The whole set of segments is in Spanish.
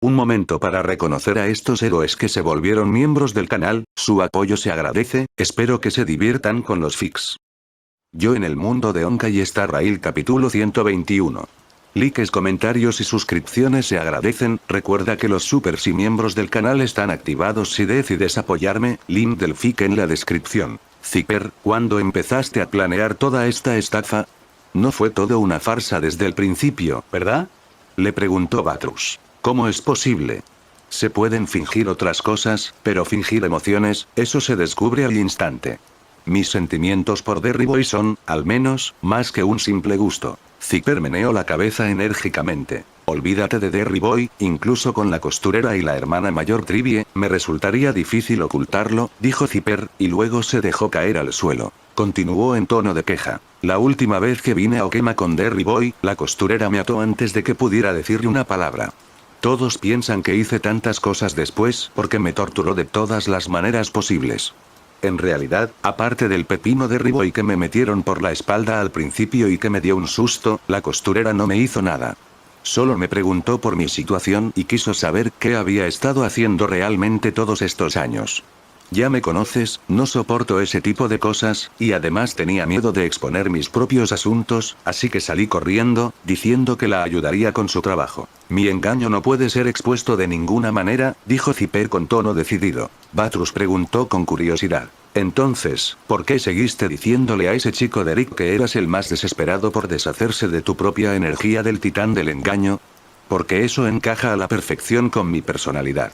Un momento para reconocer a estos héroes que se volvieron miembros del canal, su apoyo se agradece, espero que se diviertan con los fics. Yo en el mundo de Onka y Star Rail capítulo 121. Likes, comentarios y suscripciones se agradecen, recuerda que los supers y miembros del canal están activados si decides apoyarme, link del fic en la descripción. Zipper, ¿cuándo empezaste a planear toda esta estafa? No fue todo una farsa desde el principio, ¿verdad? Le preguntó Batrus. ¿Cómo es posible? Se pueden fingir otras cosas, pero fingir emociones, eso se descubre al instante. Mis sentimientos por Derry Boy son, al menos, más que un simple gusto. Zipper meneó la cabeza enérgicamente. Olvídate de Derry Boy, incluso con la costurera y la hermana mayor Trivie, me resultaría difícil ocultarlo, dijo Zipper, y luego se dejó caer al suelo. Continuó en tono de queja. La última vez que vine a Okema con Derry Boy, la costurera me ató antes de que pudiera decirle una palabra. Todos piensan que hice tantas cosas después porque me torturó de todas las maneras posibles. En realidad, aparte del pepino de Riboy que me metieron por la espalda al principio y que me dio un susto, la costurera no me hizo nada. Solo me preguntó por mi situación y quiso saber qué había estado haciendo realmente todos estos años. Ya me conoces, no soporto ese tipo de cosas, y además tenía miedo de exponer mis propios asuntos, así que salí corriendo, diciendo que la ayudaría con su trabajo. Mi engaño no puede ser expuesto de ninguna manera, dijo Zipper con tono decidido. Batrus preguntó con curiosidad. Entonces, ¿por qué seguiste diciéndole a ese chico de Rick que eras el más desesperado por deshacerse de tu propia energía del titán del engaño? Porque eso encaja a la perfección con mi personalidad.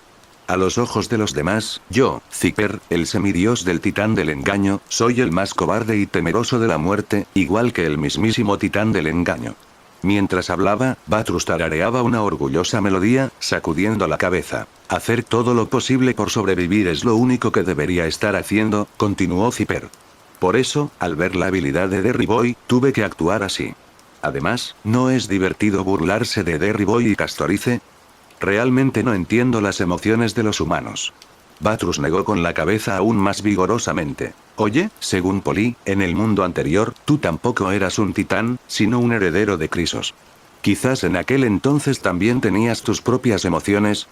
A los ojos de los demás, yo, Zipper, el semidios del titán del engaño, soy el más cobarde y temeroso de la muerte, igual que el mismísimo titán del engaño. Mientras hablaba, Batrus tarareaba una orgullosa melodía, sacudiendo la cabeza. Hacer todo lo posible por sobrevivir es lo único que debería estar haciendo, continuó Zipper. Por eso, al ver la habilidad de Derry Boy, tuve que actuar así. Además, ¿no es divertido burlarse de Derry Boy y Castorice? Realmente no entiendo las emociones de los humanos. Batrus negó con la cabeza aún más vigorosamente. Oye, según Polly, en el mundo anterior, tú tampoco eras un titán, sino un heredero de Crisos. Quizás en aquel entonces también tenías tus propias emociones.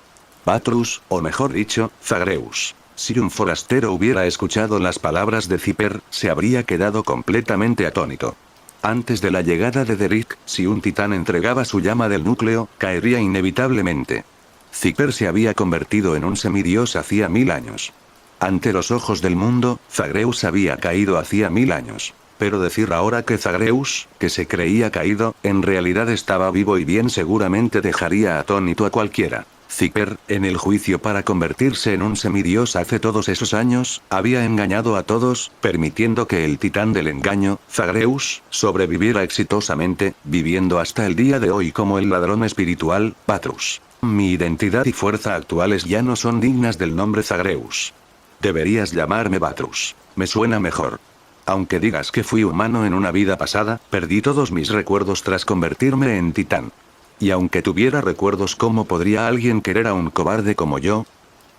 Batrus, o mejor dicho, Zagreus. Si un forastero hubiera escuchado las palabras de Zipper, se habría quedado completamente atónito. Antes de la llegada de Derrick, si un titán entregaba su llama del núcleo, caería inevitablemente. Zipper se había convertido en un semidios hacía 1000 años. Ante los ojos del mundo, Zagreus había caído hacía 1000 años. Pero decir ahora que Zagreus, que se creía caído, en realidad estaba vivo y bien seguramente dejaría atónito a cualquiera. Zipper, en el juicio para convertirse en un semidios hace todos esos años, había engañado a todos, permitiendo que el titán del engaño, Zagreus, sobreviviera exitosamente, viviendo hasta el día de hoy como el ladrón espiritual, Batrus. Mi identidad y fuerza actuales ya no son dignas del nombre Zagreus. Deberías llamarme Batrus. Me suena mejor. Aunque digas que fui humano en una vida pasada, perdí todos mis recuerdos tras convertirme en titán. Y aunque tuviera recuerdos, ¿cómo podría alguien querer a un cobarde como yo?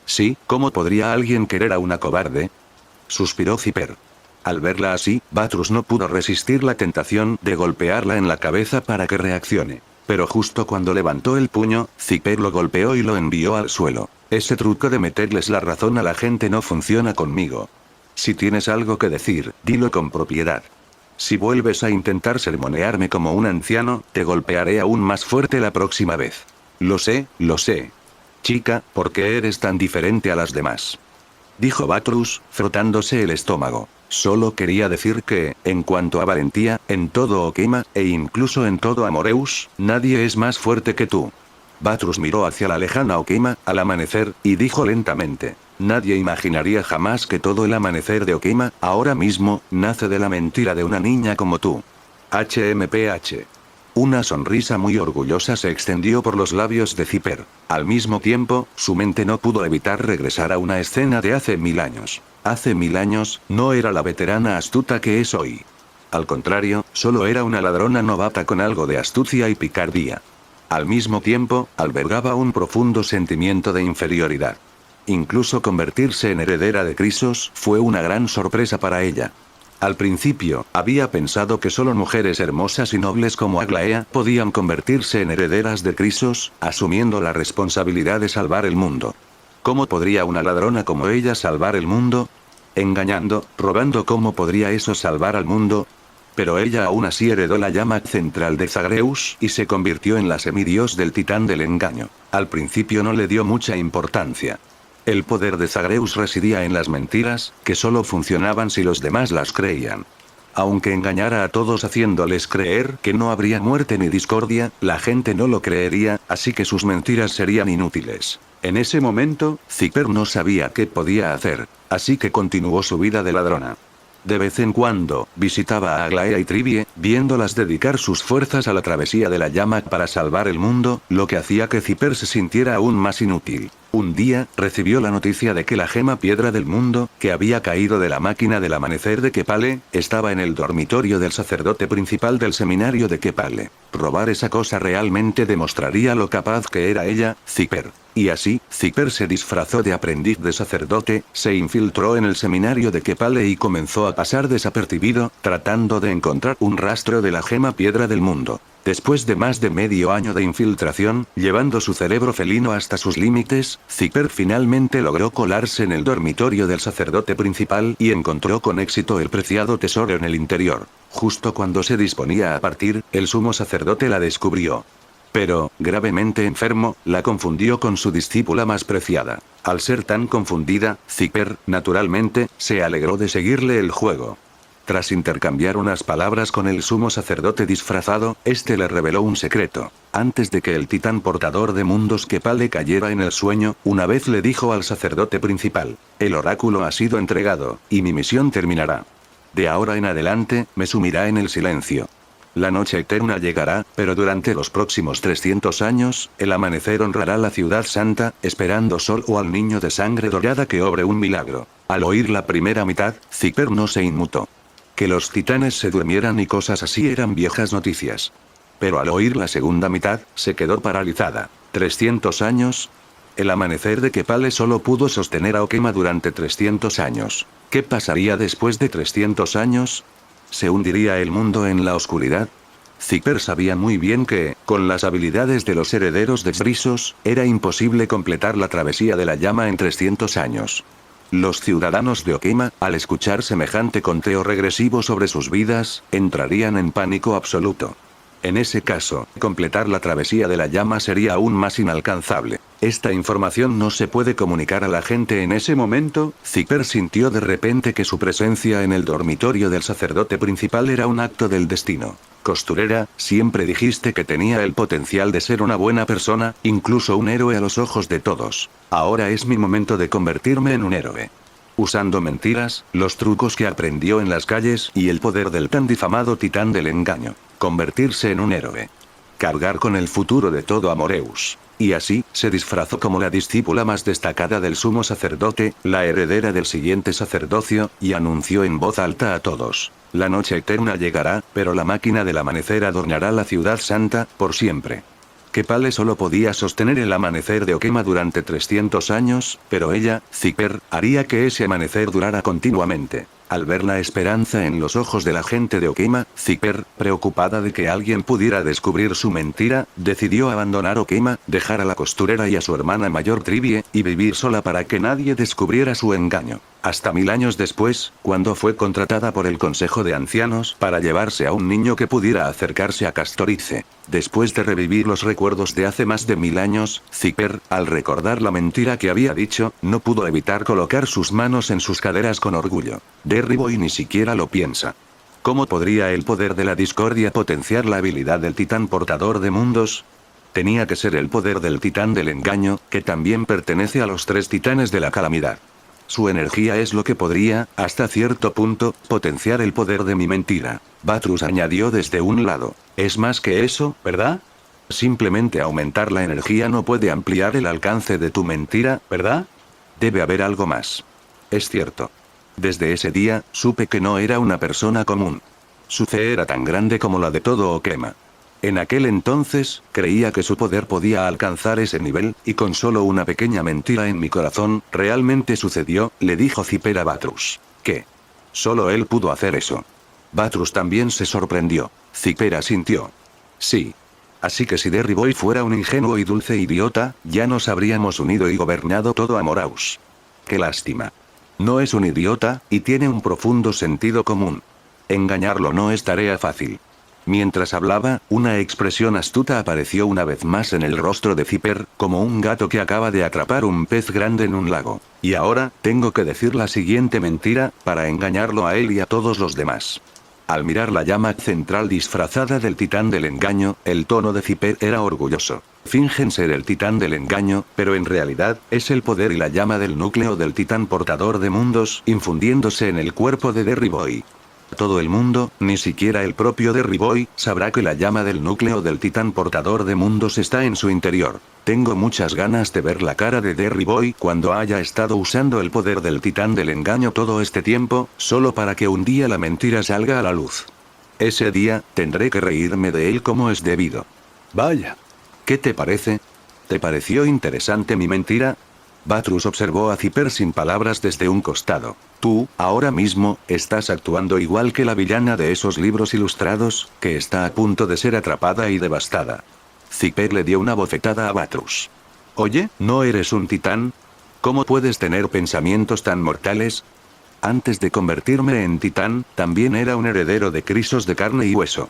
Sí, ¿cómo podría alguien querer a una cobarde? Suspiró Zipper. Al verla así, Batrus no pudo resistir la tentación de golpearla en la cabeza para que reaccione. Pero justo cuando levantó el puño, Zipper lo golpeó y lo envió al suelo. Ese truco de meterles la razón a la gente no funciona conmigo. Si tienes algo que decir, dilo con propiedad. Si vuelves a intentar sermonearme como un anciano, te golpearé aún más fuerte la próxima vez. Lo sé, lo sé. Chica, ¿por qué eres tan diferente a las demás? Dijo Batrus, frotándose el estómago. Solo quería decir que, en cuanto a valentía, en todo Okema, e incluso en todo Amoreus, nadie es más fuerte que tú. Batrus miró hacia la lejana Okema, al amanecer, y dijo lentamente. Nadie imaginaría jamás que todo el amanecer de Okema, ahora mismo, nace de la mentira de una niña como tú. HMPH. Una sonrisa muy orgullosa se extendió por los labios de Zipper. Al mismo tiempo, su mente no pudo evitar regresar a una escena de hace 1000 años. Hace 1000 años, no era la veterana astuta que es hoy. Al contrario, solo era una ladrona novata con algo de astucia y picardía. Al mismo tiempo, albergaba un profundo sentimiento de inferioridad. Incluso convertirse en heredera de Crisos fue una gran sorpresa para ella. Al principio, había pensado que solo mujeres hermosas y nobles como Aglaea podían convertirse en herederas de Crisos, asumiendo la responsabilidad de salvar el mundo. ¿Cómo podría una ladrona como ella salvar el mundo? Engañando, robando, ¿cómo podría eso salvar al mundo? Pero ella aún así heredó la llama central de Zagreus y se convirtió en la semidios del titán del engaño. Al principio no le dio mucha importancia. El poder de Zagreus residía en las mentiras, que solo funcionaban si los demás las creían. Aunque engañara a todos haciéndoles creer que no habría muerte ni discordia, la gente no lo creería, así que sus mentiras serían inútiles. En ese momento, Zipper no sabía qué podía hacer, así que continuó su vida de ladrona. De vez en cuando, visitaba a Aglaea y Trivie, viéndolas dedicar sus fuerzas a la travesía de la llama para salvar el mundo, lo que hacía que Zipper se sintiera aún más inútil. Un día, recibió la noticia de que la gema piedra del mundo, que había caído de la máquina del amanecer de Kepale, estaba en el dormitorio del sacerdote principal del seminario de Kepale. Robar esa cosa realmente demostraría lo capaz que era ella, Zipper. Y así, Zipper se disfrazó de aprendiz de sacerdote, se infiltró en el seminario de Kepale y comenzó a pasar desapercibido, tratando de encontrar un rastro de la gema piedra del mundo. Después de más de medio año de infiltración, llevando su cerebro felino hasta sus límites, Zipper finalmente logró colarse en el dormitorio del sacerdote principal y encontró con éxito el preciado tesoro en el interior. Justo cuando se disponía a partir, el sumo sacerdote la descubrió. Pero, gravemente enfermo, la confundió con su discípula más preciada. Al ser tan confundida, Zipper, naturalmente, se alegró de seguirle el juego. Tras intercambiar unas palabras con el sumo sacerdote disfrazado, este le reveló un secreto. Antes de que el titán portador de mundos Kepale cayera en el sueño, una vez le dijo al sacerdote principal: el oráculo ha sido entregado, y mi misión terminará. De ahora en adelante, me sumirá en el silencio. La noche eterna llegará, pero durante los próximos 300 años, el amanecer honrará la ciudad santa, esperando solo al niño de sangre dorada que obre un milagro. Al oír la primera mitad, Zipper no se inmutó. Que los titanes se durmieran y cosas así eran viejas noticias. Pero al oír la segunda mitad, se quedó paralizada. ¿300 años? El amanecer de Kepale solo pudo sostener a Okema durante 300 años. ¿Qué pasaría después de 300 años? ¿Se hundiría el mundo en la oscuridad? Zipper sabía muy bien que, con las habilidades de los herederos de Brisos, era imposible completar la travesía de la llama en 300 años. Los ciudadanos de Okema, al escuchar semejante conteo regresivo sobre sus vidas, entrarían en pánico absoluto. En ese caso, completar la travesía de la llama sería aún más inalcanzable. Esta información no se puede comunicar a la gente en ese momento. Zipper sintió de repente que su presencia en el dormitorio del sacerdote principal era un acto del destino. Costurera, siempre dijiste que tenía el potencial de ser una buena persona, incluso un héroe a los ojos de todos. Ahora es mi momento de convertirme en un héroe. Usando mentiras, los trucos que aprendió en las calles y el poder del tan difamado titán del engaño. Convertirse en un héroe. Cargar con el futuro de todo Amoreus. Y así, se disfrazó como la discípula más destacada del sumo sacerdote, la heredera del siguiente sacerdocio, y anunció en voz alta a todos: la noche eterna llegará, pero la máquina del amanecer adornará la ciudad santa, por siempre. Kepale solo podía sostener el amanecer de Okema durante 300 años, pero ella, Zipper, haría que ese amanecer durara continuamente. Al ver la esperanza en los ojos de la gente de Okema, Zipper, preocupada de que alguien pudiera descubrir su mentira, decidió abandonar Okema, dejar a la costurera y a su hermana mayor Trivie, y vivir sola para que nadie descubriera su engaño. Hasta 1000 años después, cuando fue contratada por el Consejo de Ancianos para llevarse a un niño que pudiera acercarse a Castorice. Después de revivir los recuerdos de hace más de 1000 años, Zipper, al recordar la mentira que había dicho, no pudo evitar colocar sus manos en sus caderas con orgullo. Derribó y ni siquiera lo piensa. ¿Cómo podría el poder de la discordia potenciar la habilidad del titán portador de mundos? Tenía que ser el poder del titán del engaño, que también pertenece a los 3 titanes de la calamidad. Su energía es lo que podría, hasta cierto punto, potenciar el poder de mi mentira. Batrus añadió desde un lado. Es más que eso, ¿verdad? Simplemente aumentar la energía no puede ampliar el alcance de tu mentira, ¿verdad? Debe haber algo más. Es cierto. Desde ese día, supe que no era una persona común. Su fe era tan grande como la de todo Okema. En aquel entonces, creía que su poder podía alcanzar ese nivel, y con solo una pequeña mentira en mi corazón, realmente sucedió, le dijo Zipper a Batrus. ¿Qué? Solo él pudo hacer eso. Batrus también se sorprendió. Zipper asintió. Sí. Así que si Derry Boy fuera un ingenuo y dulce idiota, ya nos habríamos unido y gobernado todo Amoraus. Qué lástima. No es un idiota, y tiene un profundo sentido común. Engañarlo no es tarea fácil. Mientras hablaba, una expresión astuta apareció una vez más en el rostro de Zipper, como un gato que acaba de atrapar un pez grande en un lago. Y ahora, tengo que decir la siguiente mentira, para engañarlo a él y a todos los demás. Al mirar la llama central disfrazada del titán del engaño, el tono de Zipper era orgulloso. Fingen ser el titán del engaño, pero en realidad, es el poder y la llama del núcleo del titán portador de mundos, infundiéndose en el cuerpo de Derry Boy. Todo el mundo, ni siquiera el propio Derry Boy, sabrá que la llama del núcleo del titán portador de mundos está en su interior. Tengo muchas ganas de ver la cara de Derry Boy cuando haya estado usando el poder del titán del engaño todo este tiempo, solo para que un día la mentira salga a la luz. Ese día, tendré que reírme de él como es debido. Vaya. ¿Qué te parece? ¿Te pareció interesante mi mentira? Batrus observó a Zipper sin palabras desde un costado. Tú, ahora mismo, estás actuando igual que la villana de esos libros ilustrados, que está a punto de ser atrapada y devastada. Zipper le dio una bofetada a Batrus. Oye, ¿no eres un titán? ¿Cómo puedes tener pensamientos tan mortales? Antes de convertirme en titán, también era un heredero de Crisos de carne y hueso.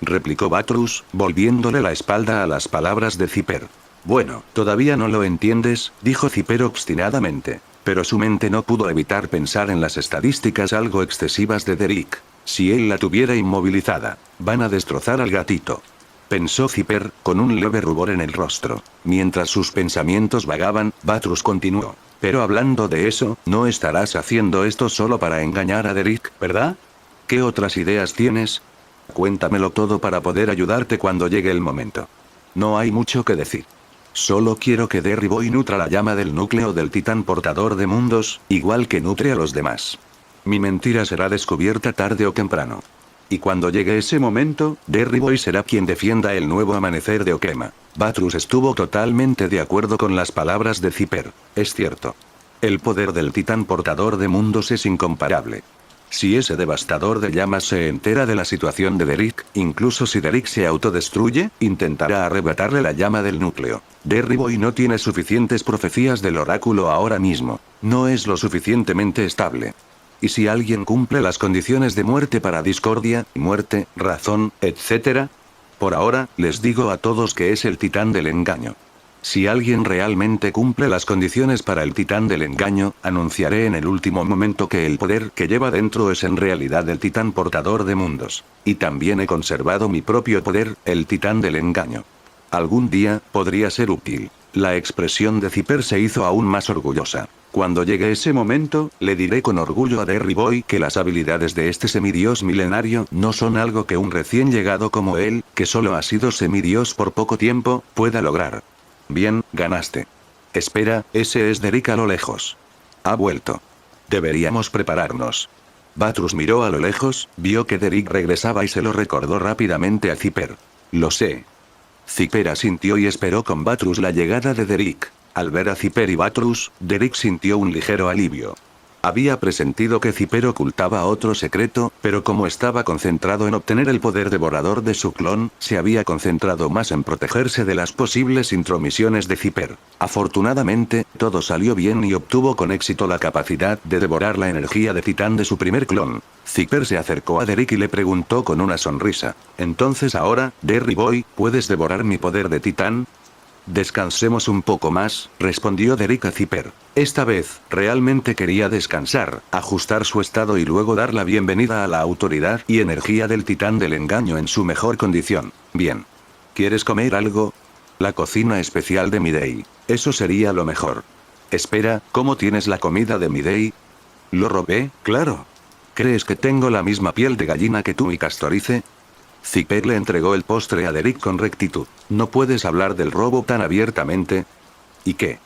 Replicó Batrus, volviéndole la espalda a las palabras de Zipper. Bueno, todavía no lo entiendes, dijo Zipper obstinadamente. Pero su mente no pudo evitar pensar en las estadísticas algo excesivas de Derek. Si él la tuviera inmovilizada, van a destrozar al gatito. Pensó Zipper, con un leve rubor en el rostro. Mientras sus pensamientos vagaban, Batrus continuó. Pero hablando de eso, no estarás haciendo esto solo para engañar a Derek, ¿verdad? ¿Qué otras ideas tienes? Cuéntamelo todo para poder ayudarte cuando llegue el momento. No hay mucho que decir. Solo quiero que Derry Boy nutra la llama del núcleo del titán portador de mundos, igual que nutre a los demás. Mi mentira será descubierta tarde o temprano. Y cuando llegue ese momento, Derry Boy será quien defienda el nuevo amanecer de Okema. Batrus estuvo totalmente de acuerdo con las palabras de Zipper. Es cierto. El poder del titán portador de mundos es incomparable. Si ese devastador de llamas se entera de la situación de Derek, incluso si Derek se autodestruye, intentará arrebatarle la llama del núcleo. Derry Boy no tiene suficientes profecías del oráculo ahora mismo. No es lo suficientemente estable. Y si alguien cumple las condiciones de muerte para discordia, muerte, razón, etc. Por ahora, les digo a todos que es el titán del engaño. Si alguien realmente cumple las condiciones para el titán del engaño, anunciaré en el último momento que el poder que lleva dentro es en realidad el titán portador de mundos. Y también he conservado mi propio poder, el titán del engaño. Algún día, podría ser útil. La expresión de Zipper se hizo aún más orgullosa. Cuando llegue ese momento, le diré con orgullo a Derry Boy que las habilidades de este semidios milenario no son algo que un recién llegado como él, que solo ha sido semidios por poco tiempo, pueda lograr. Bien, ganaste. Espera, ese es Derek a lo lejos. Ha vuelto. Deberíamos prepararnos. Batrus miró a lo lejos, vio que Derek regresaba y se lo recordó rápidamente a Zipper. Lo sé. Zipper asintió y esperó con Batrus la llegada de Derek. Al ver a Zipper y Batrus, Derek sintió un ligero alivio. Había presentido que Zipper ocultaba otro secreto, pero como estaba concentrado en obtener el poder devorador de su clon, se había concentrado más en protegerse de las posibles intromisiones de Zipper. Afortunadamente, todo salió bien y obtuvo con éxito la capacidad de devorar la energía de titán de su primer clon. Zipper se acercó a Derek y le preguntó con una sonrisa. Entonces ahora, Derry Boy, ¿puedes devorar mi poder de titán? Descansemos un poco más, respondió Derek a Zipper. Esta vez, realmente quería descansar, ajustar su estado y luego dar la bienvenida a la autoridad y energía del titán del engaño en su mejor condición. Bien. ¿Quieres comer algo? La cocina especial de Midday. Eso sería lo mejor. Espera, ¿cómo tienes la comida de Midday? Lo robé, claro. ¿Crees que tengo la misma piel de gallina que tú y Castorice? Zipper le entregó el postre a Derek con rectitud. No puedes hablar del robo tan abiertamente. ¿Y qué?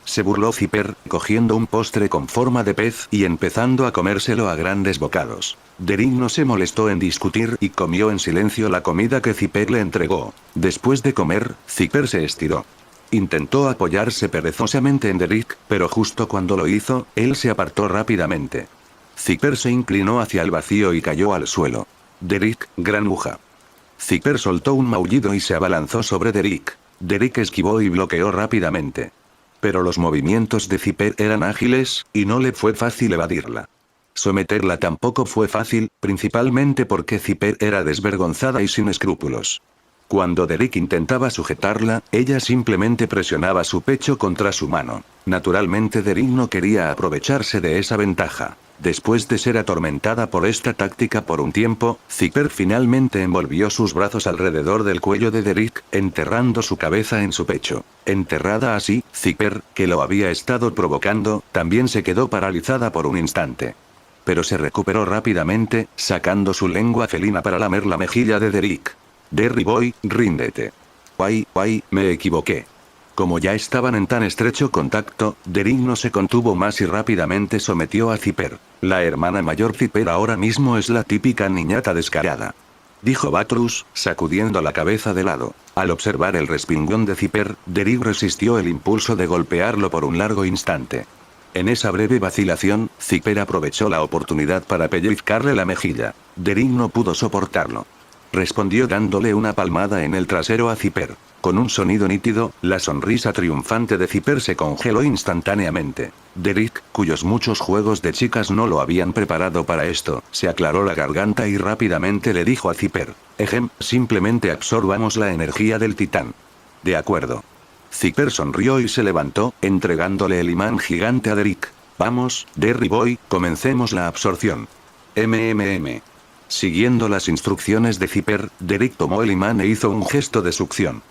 Se burló Zipper, cogiendo un postre con forma de pez y empezando a comérselo a grandes bocados. Derek no se molestó en discutir y comió en silencio la comida que Zipper le entregó. Después de comer, Zipper se estiró. Intentó apoyarse perezosamente en Derek, pero justo cuando lo hizo, él se apartó rápidamente. Zipper se inclinó hacia el vacío y cayó al suelo. Derrick, granuja. Zipper soltó un maullido y se abalanzó sobre Derrick. Derrick esquivó y bloqueó rápidamente. Pero los movimientos de Zipper eran ágiles, y no le fue fácil evadirla. Someterla tampoco fue fácil, principalmente porque Zipper era desvergonzada y sin escrúpulos. Cuando Derrick intentaba sujetarla, ella simplemente presionaba su pecho contra su mano. Naturalmente Derrick no quería aprovecharse de esa ventaja. Después de ser atormentada por esta táctica por un tiempo, Zipper finalmente envolvió sus brazos alrededor del cuello de Derrick, enterrando su cabeza en su pecho. Enterrada así, Zipper, que lo había estado provocando, también se quedó paralizada por un instante. Pero se recuperó rápidamente, sacando su lengua felina para lamer la mejilla de Derrick. Derry Boy, ríndete. Guay, me equivoqué. Como ya estaban en tan estrecho contacto, Derrick no se contuvo más y rápidamente sometió a Zipper. La hermana mayor Zipper ahora mismo es la típica niñata descarada. Dijo Batrus, sacudiendo la cabeza de lado. Al observar el respingón de Zipper, Derrick resistió el impulso de golpearlo por un largo instante. En esa breve vacilación, Zipper aprovechó la oportunidad para pellizcarle la mejilla. Derrick no pudo soportarlo. Respondió dándole una palmada en el trasero a Zipper. Con un sonido nítido, la sonrisa triunfante de Zipper se congeló instantáneamente. Derrick, cuyos muchos juegos de chicas no lo habían preparado para esto, se aclaró la garganta y rápidamente le dijo a Zipper: simplemente absorbamos la energía del titán. De acuerdo. Zipper sonrió y se levantó, entregándole el imán gigante a Derrick. Vamos, Derry Boy, comencemos la absorción. Siguiendo las instrucciones de Zipper, Derrick tomó el imán e hizo un gesto de succión.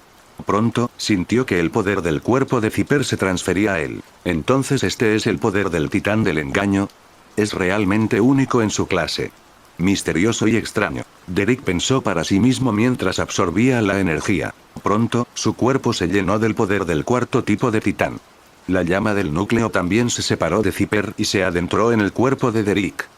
Pronto, sintió que el poder del cuerpo de Zipper se transfería a él. Entonces este es el poder del titán del engaño. Es realmente único en su clase. Misterioso y extraño. Derrick pensó para sí mismo mientras absorbía la energía. Pronto, su cuerpo se llenó del poder del cuarto tipo de titán. La llama del núcleo también se separó de Zipper y se adentró en el cuerpo de Derrick.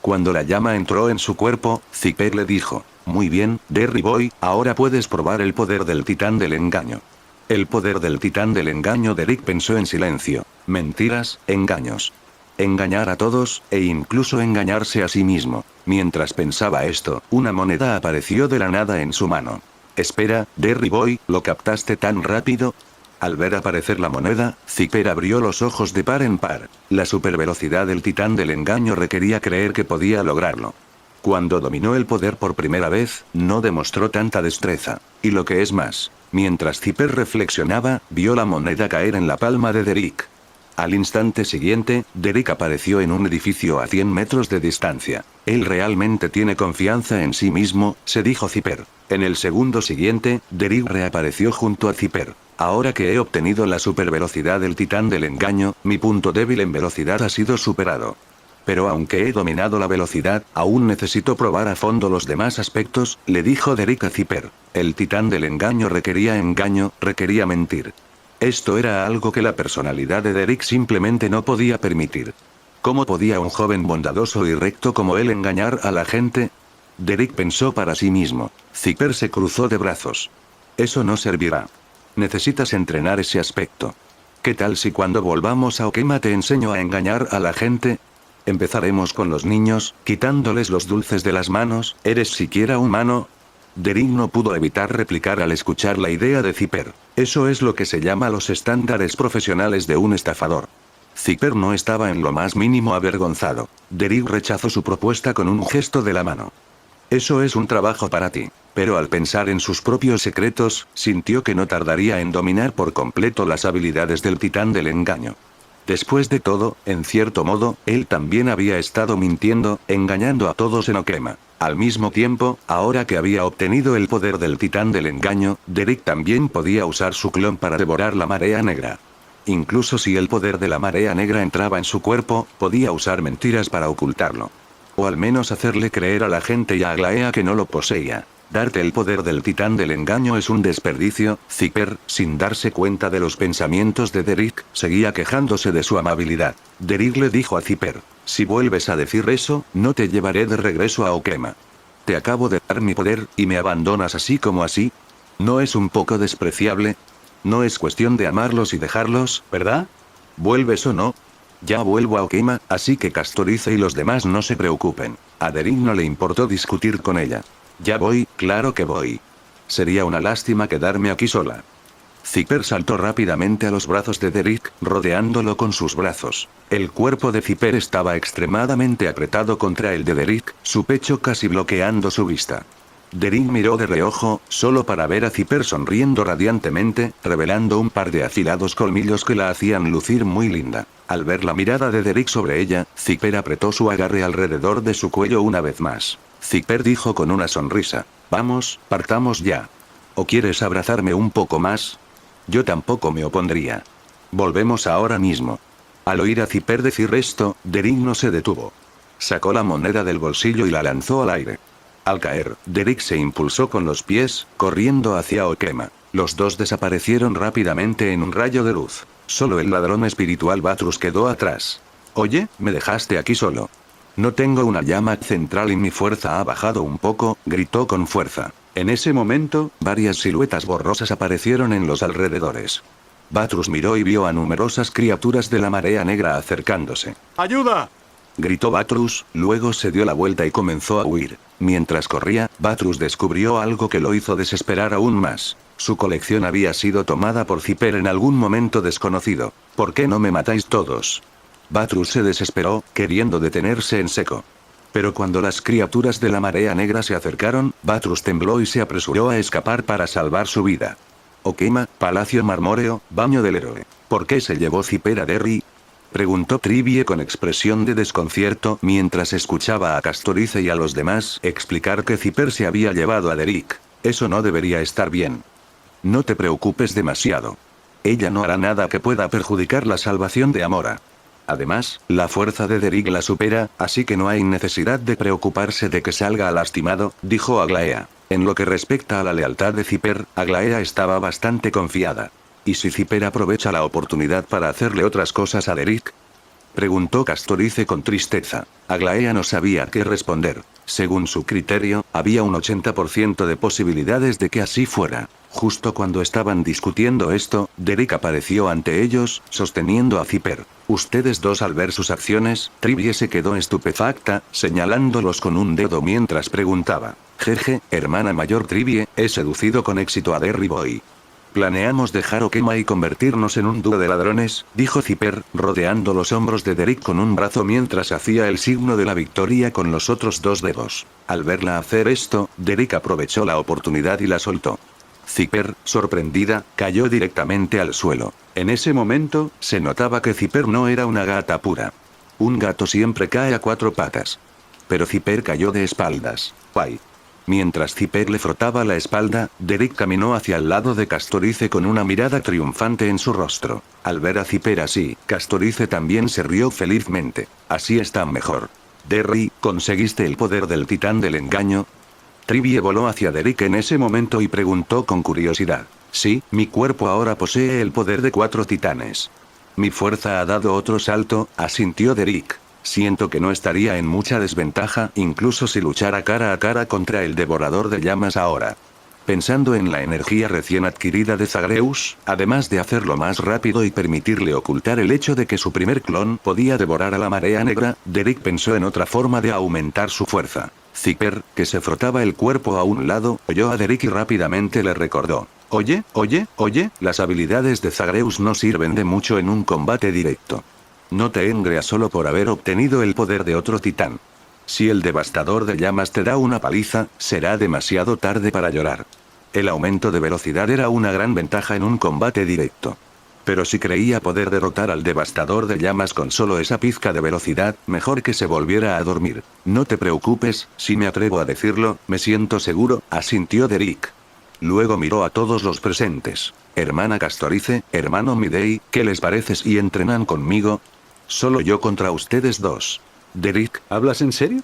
Cuando la llama entró en su cuerpo, Zipper le dijo: muy bien, Derry Boy, ahora puedes probar el poder del titán del engaño. El poder del titán del engaño. Derrick pensó en silencio. Mentiras, engaños. Engañar a todos, e incluso engañarse a sí mismo. Mientras pensaba esto, una moneda apareció de la nada en su mano. Espera, Derry Boy, ¿lo captaste tan rápido? Al ver aparecer la moneda, Zipper abrió los ojos de par en par. La supervelocidad del titán del engaño requería creer que podía lograrlo. Cuando dominó el poder por primera vez, no demostró tanta destreza. Y lo que es más, mientras Zipper reflexionaba, vio la moneda caer en la palma de Derrick. Al instante siguiente, Derrick apareció en un edificio a 100 metros de distancia. Él realmente tiene confianza en sí mismo, se dijo Zipper. En el segundo siguiente, Derrick reapareció junto a Zipper. Ahora que he obtenido la supervelocidad del titán del engaño, mi punto débil en velocidad ha sido superado. Pero aunque he dominado la velocidad, aún necesito probar a fondo los demás aspectos, le dijo Derrick a Zipper. El titán del engaño, requería mentir. Esto era algo que la personalidad de Derrick simplemente no podía permitir. ¿Cómo podía un joven bondadoso y recto como él engañar a la gente? Derrick pensó para sí mismo. Zipper se cruzó de brazos. Eso no servirá. Necesitas entrenar ese aspecto. ¿Qué tal si cuando volvamos a Okema te enseño a engañar a la gente? Empezaremos con los niños, quitándoles los dulces de las manos. ¿Eres siquiera humano? Derrick no pudo evitar replicar al escuchar la idea de Zipper. Eso es lo que se llama los estándares profesionales de un estafador. Zipper no estaba en lo más mínimo avergonzado. Derrick rechazó su propuesta con un gesto de la mano. Eso es un trabajo para ti. Pero al pensar en sus propios secretos, sintió que no tardaría en dominar por completo las habilidades del titán del engaño. Después de todo, en cierto modo, él también había estado mintiendo, engañando a todos en Okema. Al mismo tiempo, ahora que había obtenido el poder del titán del engaño, Derrick también podía usar su clon para devorar la marea negra. Incluso si el poder de la marea negra entraba en su cuerpo, podía usar mentiras para ocultarlo. O al menos hacerle creer a la gente y a Aglaea que no lo poseía. Darte el poder del titán del engaño es un desperdicio. Zipper, sin darse cuenta de los pensamientos de Derrick, seguía quejándose de su amabilidad. Derrick le dijo a Zipper: si vuelves a decir eso, no te llevaré de regreso a Okema. Te acabo de dar mi poder, y me abandonas así como así. ¿No es un poco despreciable? No es cuestión de amarlos y dejarlos, ¿verdad? ¿Vuelves o no? Ya vuelvo a Okema, así que Castorice y los demás no se preocupen. A Derek no le importó discutir con ella. Ya voy, claro que voy. Sería una lástima quedarme aquí sola. Zipper saltó rápidamente a los brazos de Derek, rodeándolo con sus brazos. El cuerpo de Zipper estaba extremadamente apretado contra el de Derek, su pecho casi bloqueando su vista. Derek miró de reojo, solo para ver a Zipper sonriendo radiantemente, revelando un par de afilados colmillos que la hacían lucir muy linda. Al ver la mirada de Derek sobre ella, Zipper apretó su agarre alrededor de su cuello una vez más. Zipper dijo con una sonrisa: «Vamos, partamos ya. ¿O quieres abrazarme un poco más?» Yo tampoco me opondría. Volvemos ahora mismo. Al oír a Zipper decir esto, Derek no se detuvo. Sacó la moneda del bolsillo y la lanzó al aire. Al caer, Derek se impulsó con los pies, corriendo hacia Okema. Los dos desaparecieron rápidamente en un rayo de luz. Solo el ladrón espiritual Batrus quedó atrás. «Oye, me dejaste aquí solo. No tengo una llama central y mi fuerza ha bajado un poco», gritó con fuerza. En ese momento, varias siluetas borrosas aparecieron en los alrededores. Batrus miró y vio a numerosas criaturas de la marea negra acercándose. ¡Ayuda!, gritó Batrus, luego se dio la vuelta y comenzó a huir. Mientras corría, Batrus descubrió algo que lo hizo desesperar aún más. Su colección había sido tomada por Zipper en algún momento desconocido. «¿Por qué no me matáis todos?». Batrus se desesperó, queriendo detenerse en seco. Pero cuando las criaturas de la marea negra se acercaron, Batrus tembló y se apresuró a escapar para salvar su vida. «Okema, Palacio Marmóreo, baño del héroe. ¿Por qué se llevó Zipper a Derry?», preguntó Trivie con expresión de desconcierto mientras escuchaba a Castorice y a los demás explicar que Zipper se había llevado a Derek. «Eso no debería estar bien. No te preocupes demasiado. Ella no hará nada que pueda perjudicar la salvación de Amora. Además, la fuerza de Derek la supera, así que no hay necesidad de preocuparse de que salga lastimado», dijo Aglaea. En lo que respecta a la lealtad de Zipper, Aglaea estaba bastante confiada. ¿Y si Zipper aprovecha la oportunidad para hacerle otras cosas a Derek?, preguntó Castorice con tristeza. Aglaea no sabía qué responder. Según su criterio, había un 80% de posibilidades de que así fuera. Justo cuando estaban discutiendo esto, Derek apareció ante ellos, sosteniendo a Zipper. Ustedes dos, al ver sus acciones, Trivie se quedó estupefacta, señalándolos con un dedo mientras preguntaba. «Jeje, hermana mayor Trivie, he seducido con éxito a Derry Boy. Planeamos dejar Okema y convertirnos en un dúo de ladrones», dijo Zipper, rodeando los hombros de Derek con un brazo mientras hacía el signo de la victoria con los otros dos dedos. Al verla hacer esto, Derek aprovechó la oportunidad y la soltó. Zipper, sorprendida, cayó directamente al suelo. En ese momento, se notaba que Zipper no era una gata pura. Un gato siempre cae a cuatro patas. Pero Zipper cayó de espaldas. ¡Guay! Mientras Zipper le frotaba la espalda, Derek caminó hacia el lado de Castorice con una mirada triunfante en su rostro. Al ver a Zipper así, Castorice también se rió felizmente. «Así está mejor. Derry, ¿conseguiste el poder del titán del engaño?». Trivie voló hacia Derek en ese momento y preguntó con curiosidad. «Sí, mi cuerpo ahora posee el poder de 4 titanes. Mi fuerza ha dado otro salto», asintió Derek. «Siento que no estaría en mucha desventaja, incluso si luchara cara a cara contra el devorador de llamas ahora». Pensando en la energía recién adquirida de Zagreus, además de hacerlo más rápido y permitirle ocultar el hecho de que su primer clon podía devorar a la marea negra, Derek pensó en otra forma de aumentar su fuerza. Zipper, que se frotaba el cuerpo a un lado, oyó a Derek y rápidamente le recordó. «Oye, las habilidades de Zagreus no sirven de mucho en un combate directo. No te engreas solo por haber obtenido el poder de otro titán. Si el devastador de llamas te da una paliza, será demasiado tarde para llorar». El aumento de velocidad era una gran ventaja en un combate directo. Pero si creía poder derrotar al devastador de llamas con solo esa pizca de velocidad, mejor que se volviera a dormir. «No te preocupes, si me atrevo a decirlo, me siento seguro», asintió Derek. Luego miró a todos los presentes. «Hermana Castorice, hermano Midei, ¿qué les parece si entrenan conmigo? Solo yo contra ustedes dos». «Derek, ¿hablas en serio?»,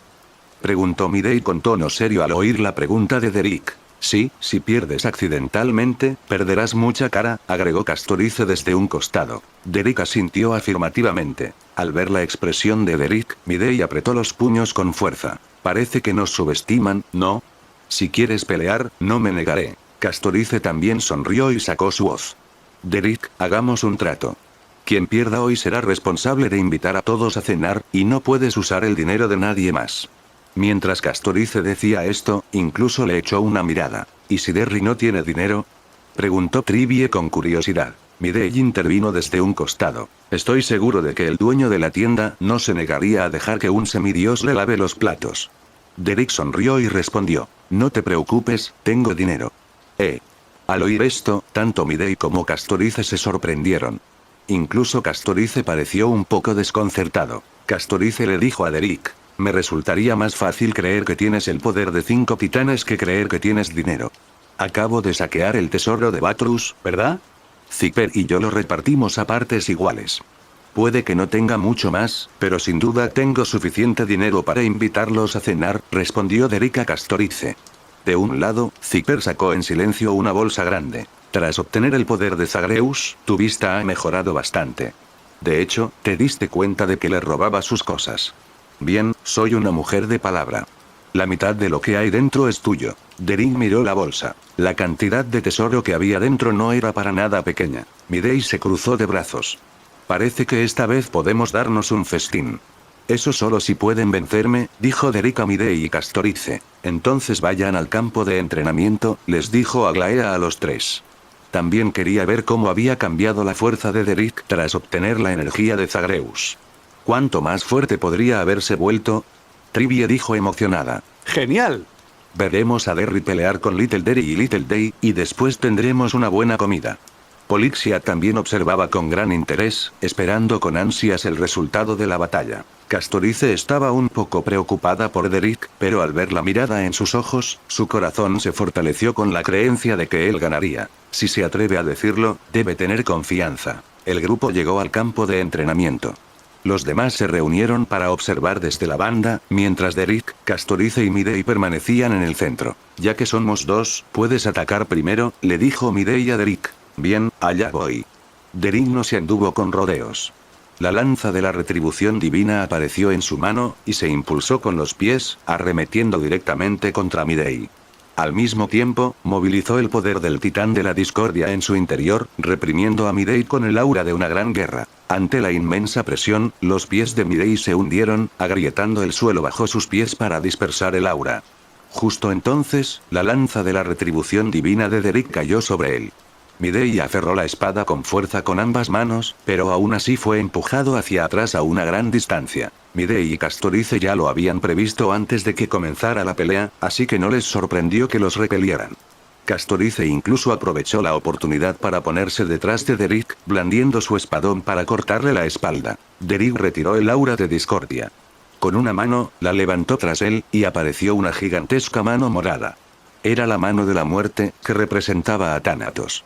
preguntó Midei con tono serio al oír la pregunta de Derek. «Sí, si pierdes accidentalmente, perderás mucha cara», agregó Castorice desde un costado. Derek asintió afirmativamente. Al ver la expresión de Derek, Midei apretó los puños con fuerza. «Parece que nos subestiman, ¿no? Si quieres pelear, no me negaré». Castorice también sonrió y sacó su hoz. «Derek, hagamos un trato. Quien pierda hoy será responsable de invitar a todos a cenar, y no puedes usar el dinero de nadie más. Mientras Castorice decía esto, incluso le echó una mirada. ¿Y si Derry no tiene dinero? Preguntó Trivie con curiosidad. Midei intervino desde un costado. Estoy seguro de que el dueño de la tienda no se negaría a dejar que un semidios le lave los platos. Derek sonrió y respondió. No te preocupes, tengo dinero. Al oír esto, tanto Midei como Castorice se sorprendieron. Incluso Castorice pareció un poco desconcertado. Castorice le dijo a Derek. Me resultaría más fácil creer que tienes el poder de 5 titanes que creer que tienes dinero. Acabo de saquear el tesoro de Batrus, ¿verdad? Zipper y yo lo repartimos a partes iguales. Puede que no tenga mucho más, pero sin duda tengo suficiente dinero para invitarlos a cenar, respondió Derek a Castorice. De un lado, Zipper sacó en silencio una bolsa grande. Tras obtener el poder de Zagreus, tu vista ha mejorado bastante. De hecho, te diste cuenta de que le robaba sus cosas. Bien, soy una mujer de palabra. La mitad de lo que hay dentro es tuyo. Derek miró la bolsa. La cantidad de tesoro que había dentro no era para nada pequeña. Midei se cruzó de brazos. Parece que esta vez podemos darnos un festín. Eso solo si pueden vencerme, dijo Derek a Midei y Castorice. Entonces vayan al campo de entrenamiento, les dijo Aglaea a los tres. También quería ver cómo había cambiado la fuerza de Derek tras obtener la energía de Zagreus. ¿Cuánto más fuerte podría haberse vuelto? Trivie dijo emocionada. ¡Genial! Veremos a Derry pelear con Little Derry y Little Day, y después tendremos una buena comida. Polixia también observaba con gran interés, esperando con ansias el resultado de la batalla. Castorice estaba un poco preocupada por Derek, pero al ver la mirada en sus ojos, su corazón se fortaleció con la creencia de que él ganaría. Si se atreve a decirlo, debe tener confianza. El grupo llegó al campo de entrenamiento. Los demás se reunieron para observar desde la banda, mientras Derek, Castorice y Midei permanecían en el centro. Ya que somos dos, puedes atacar primero, le dijo Midei a Derek. Bien, allá voy. Derek no se anduvo con rodeos. La lanza de la retribución divina apareció en su mano, y se impulsó con los pies, arremetiendo directamente contra Midei. Al mismo tiempo, movilizó el poder del titán de la discordia en su interior, reprimiendo a Midei con el aura de una gran guerra. Ante la inmensa presión, los pies de Midei se hundieron, agrietando el suelo bajo sus pies para dispersar el aura. Justo entonces, la lanza de la retribución divina de Derek cayó sobre él. Midei aferró la espada con fuerza con ambas manos, pero aún así fue empujado hacia atrás a una gran distancia. Midei y Castorice ya lo habían previsto antes de que comenzara la pelea, así que no les sorprendió que los repelieran. Castorice incluso aprovechó la oportunidad para ponerse detrás de Derek, blandiendo su espadón para cortarle la espalda. Derek retiró el aura de discordia. Con una mano, la levantó tras él, y apareció una gigantesca mano morada. Era la mano de la muerte, que representaba a Thanatos.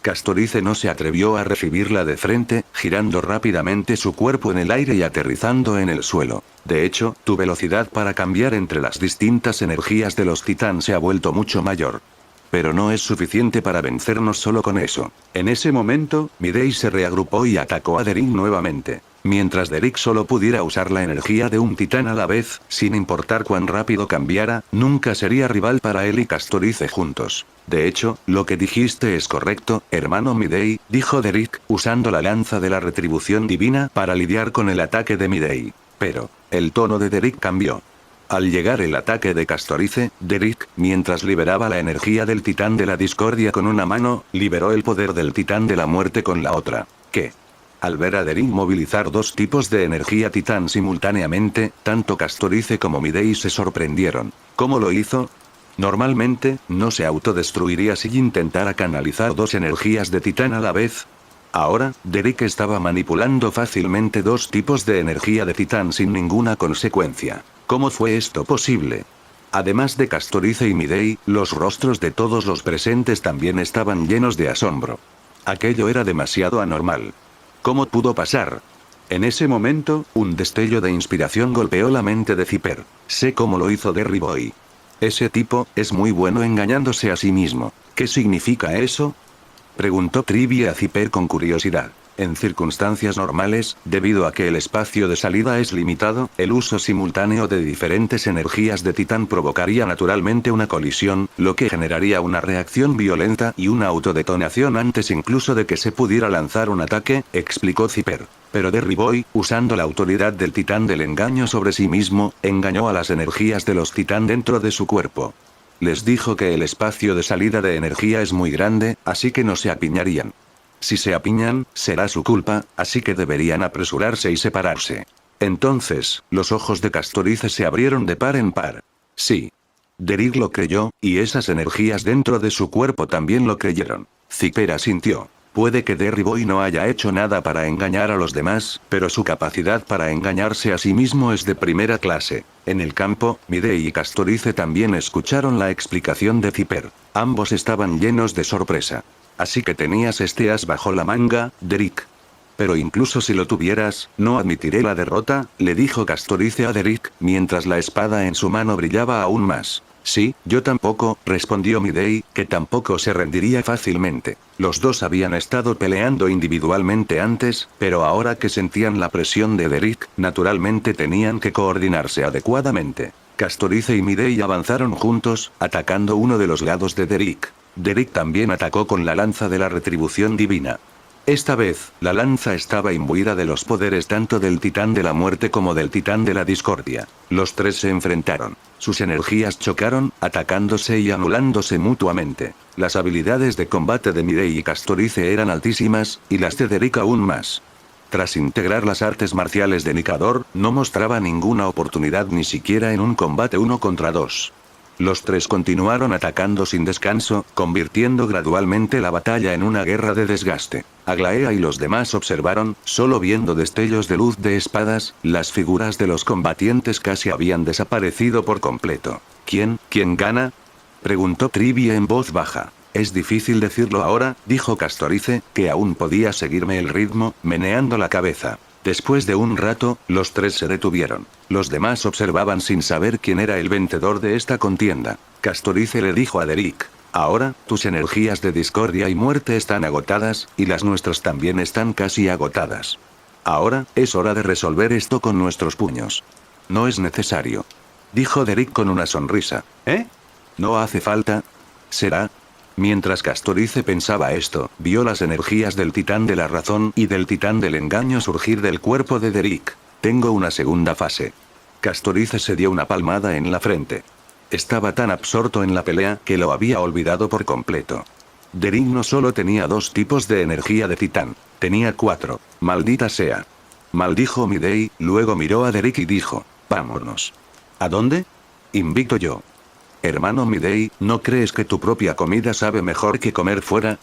Castorice no se atrevió a recibirla de frente, girando rápidamente su cuerpo en el aire y aterrizando en el suelo. De hecho, tu velocidad para cambiar entre las distintas energías de los titán se ha vuelto mucho mayor. Pero no es suficiente para vencernos solo con eso. En ese momento, Midei se reagrupó y atacó a Derek nuevamente. Mientras Derek solo pudiera usar la energía de un titán a la vez, sin importar cuán rápido cambiara, nunca sería rival para él y Castorice juntos. De hecho, lo que dijiste es correcto, hermano Midei, dijo Derek, usando la lanza de la retribución divina para lidiar con el ataque de Midei. Pero, el tono de Derek cambió. Al llegar el ataque de Castorice, Derek, mientras liberaba la energía del titán de la discordia con una mano, liberó el poder del titán de la muerte con la otra. ¿Qué? Al ver a Derek movilizar dos tipos de energía titán simultáneamente, tanto Castorice como Midei se sorprendieron. ¿Cómo lo hizo? Normalmente, no se autodestruiría si intentara canalizar dos energías de titán a la vez. Ahora, Derek estaba manipulando fácilmente dos tipos de energía de titán sin ninguna consecuencia. ¿Cómo fue esto posible? Además de Castorice y Midei, los rostros de todos los presentes también estaban llenos de asombro. Aquello era demasiado anormal. ¿Cómo pudo pasar? En ese momento, un destello de inspiración golpeó la mente de Zipper. Sé cómo lo hizo Derry Boy. Ese tipo, es muy bueno engañándose a sí mismo. ¿Qué significa eso? Preguntó Trivie a Zipper con curiosidad. En circunstancias normales, debido a que el espacio de salida es limitado, el uso simultáneo de diferentes energías de titán provocaría naturalmente una colisión, lo que generaría una reacción violenta y una autodetonación antes incluso de que se pudiera lanzar un ataque, explicó Zipper. Pero Derry Boy, usando la autoridad del titán del engaño sobre sí mismo, engañó a las energías de los titán dentro de su cuerpo. Les dijo que el espacio de salida de energía es muy grande, así que no se apiñarían. Si se apiñan, será su culpa, así que deberían apresurarse y separarse. Entonces, los ojos de Castorice se abrieron de par en par. Sí. Derrick lo creyó, y esas energías dentro de su cuerpo también lo creyeron. Zipper asintió. Puede que Derry Boy no haya hecho nada para engañar a los demás, pero su capacidad para engañarse a sí mismo es de primera clase. En el campo, Midei y Castorice también escucharon la explicación de Zipper. Ambos estaban llenos de sorpresa. Así que tenías este as bajo la manga, Derrick. Pero incluso si lo tuvieras, no admitiré la derrota, le dijo Castorice a Derrick, mientras la espada en su mano brillaba aún más. Sí, yo tampoco, respondió Midei, que tampoco se rendiría fácilmente. Los dos habían estado peleando individualmente antes, pero ahora que sentían la presión de Derrick, naturalmente tenían que coordinarse adecuadamente. Castorice y Midei avanzaron juntos, atacando uno de los lados de Derrick. Derrick también atacó con la lanza de la retribución divina. Esta vez, la lanza estaba imbuida de los poderes tanto del titán de la muerte como del titán de la discordia. Los tres se enfrentaron. Sus energías chocaron, atacándose y anulándose mutuamente. Las habilidades de combate de Midei y Castorice eran altísimas, y las de Derrick aún más. Tras integrar las artes marciales de Nikador, no mostraba ninguna oportunidad ni siquiera en un combate 1 contra 2. Los tres continuaron atacando sin descanso, convirtiendo gradualmente la batalla en una guerra de desgaste. Aglaea y los demás observaron, solo viendo destellos de luz de espadas, las figuras de los combatientes casi habían desaparecido por completo. ¿Quién gana?, preguntó Trivia en voz baja. Es difícil decirlo ahora, dijo Castorice, que aún podía seguirme el ritmo, meneando la cabeza. Después de un rato, los tres se detuvieron. Los demás observaban sin saber quién era el vencedor de esta contienda. Castorice le dijo a Derrick: ahora, tus energías de discordia y muerte están agotadas, y las nuestras también están casi agotadas. Ahora, es hora de resolver esto con nuestros puños. No es necesario, dijo Derrick con una sonrisa. ¿Eh? ¿No hace falta? ¿Será? Mientras Castorice pensaba esto, vio las energías del titán de la razón y del titán del engaño surgir del cuerpo de Derrick. Tengo una segunda fase. Castorice se dio una palmada en la frente. Estaba tan absorto en la pelea que lo había olvidado por completo. Derrick no solo tenía 2 tipos de energía de titán, tenía 4. Maldita sea. Maldijo Midei, luego miró a Derrick y dijo: vámonos. ¿A dónde? Invito yo. Hermano Midei, ¿no crees que tu propia comida sabe mejor que comer fuera?,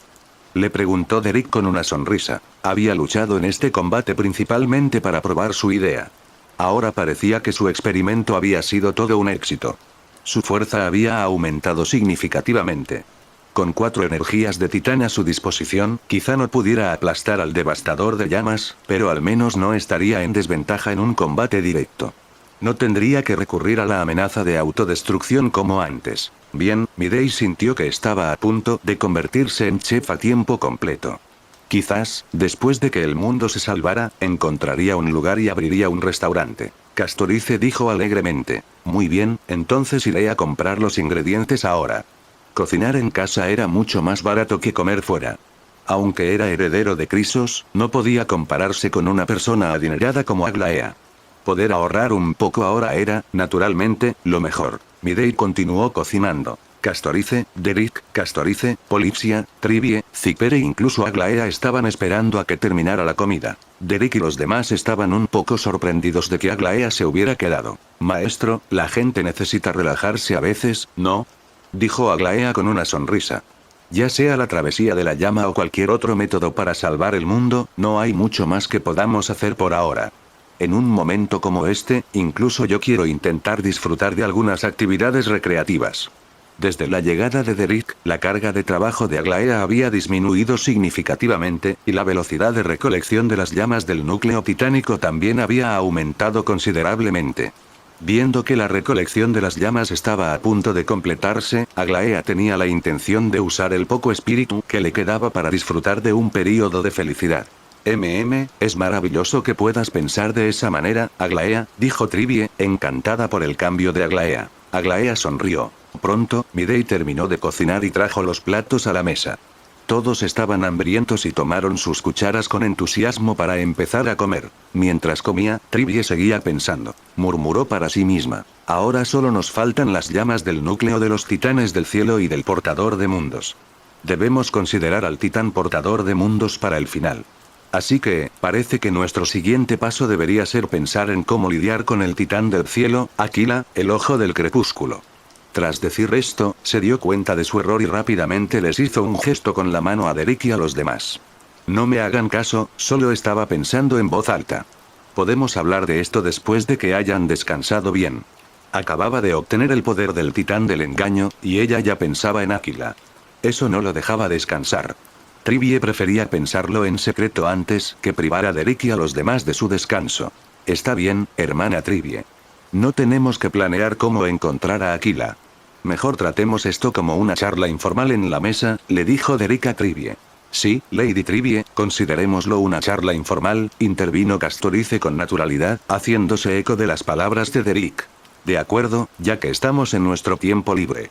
le preguntó Derrick con una sonrisa. Había luchado en este combate principalmente para probar su idea. Ahora parecía que su experimento había sido todo un éxito. Su fuerza había aumentado significativamente. Con 4 energías de titán a su disposición, quizá no pudiera aplastar al devastador de llamas, pero al menos no estaría en desventaja en un combate directo. No tendría que recurrir a la amenaza de autodestrucción como antes. Bien, Midei sintió que estaba a punto de convertirse en chef a tiempo completo. Quizás, después de que el mundo se salvara, encontraría un lugar y abriría un restaurante. Castorice dijo alegremente: muy bien, entonces iré a comprar los ingredientes ahora. Cocinar en casa era mucho más barato que comer fuera. Aunque era heredero de Crisos, no podía compararse con una persona adinerada como Aglaea. Poder ahorrar un poco ahora era, naturalmente, lo mejor. Midei continuó cocinando. Castorice, Derrick, Castorice, Polipsia, Trivie, Zipper e incluso Aglaea estaban esperando a que terminara la comida. Derrick y los demás estaban un poco sorprendidos de que Aglaea se hubiera quedado. Maestro, la gente necesita relajarse a veces, ¿no?, dijo Aglaea con una sonrisa. Ya sea la travesía de la llama o cualquier otro método para salvar el mundo, no hay mucho más que podamos hacer por ahora. En un momento como este, incluso yo quiero intentar disfrutar de algunas actividades recreativas. Desde la llegada de Derrick, la carga de trabajo de Aglaea había disminuido significativamente, y la velocidad de recolección de las llamas del núcleo titánico también había aumentado considerablemente. Viendo que la recolección de las llamas estaba a punto de completarse, Aglaea tenía la intención de usar el poco espíritu que le quedaba para disfrutar de un período de felicidad. Es maravilloso que puedas pensar de esa manera, Aglaea, dijo Trivie, encantada por el cambio de Aglaea. Aglaea sonrió. Pronto, Midei terminó de cocinar y trajo los platos a la mesa. Todos estaban hambrientos y tomaron sus cucharas con entusiasmo para empezar a comer. Mientras comía, Trivie seguía pensando. Murmuró para sí misma. Ahora solo nos faltan las llamas del núcleo de los titanes del cielo y del portador de mundos. Debemos considerar al titán portador de mundos para el final. Así que, parece que nuestro siguiente paso debería ser pensar en cómo lidiar con el titán del cielo, Aquila, el ojo del crepúsculo. Tras decir esto, se dio cuenta de su error y rápidamente les hizo un gesto con la mano a Derek y a los demás. No me hagan caso, solo estaba pensando en voz alta. Podemos hablar de esto después de que hayan descansado bien. Acababa de obtener el poder del titán del engaño, y ella ya pensaba en Aquila. Eso no lo dejaba descansar. Trivie prefería pensarlo en secreto antes que privar a Derek y a los demás de su descanso. Está bien, hermana Trivie. No tenemos que planear cómo encontrar a Aquila. Mejor tratemos esto como una charla informal en la mesa, le dijo Derek a Trivie. Sí, Lady Trivie, considerémoslo una charla informal, intervino Castorice con naturalidad, haciéndose eco de las palabras de Derek. De acuerdo, ya que estamos en nuestro tiempo libre.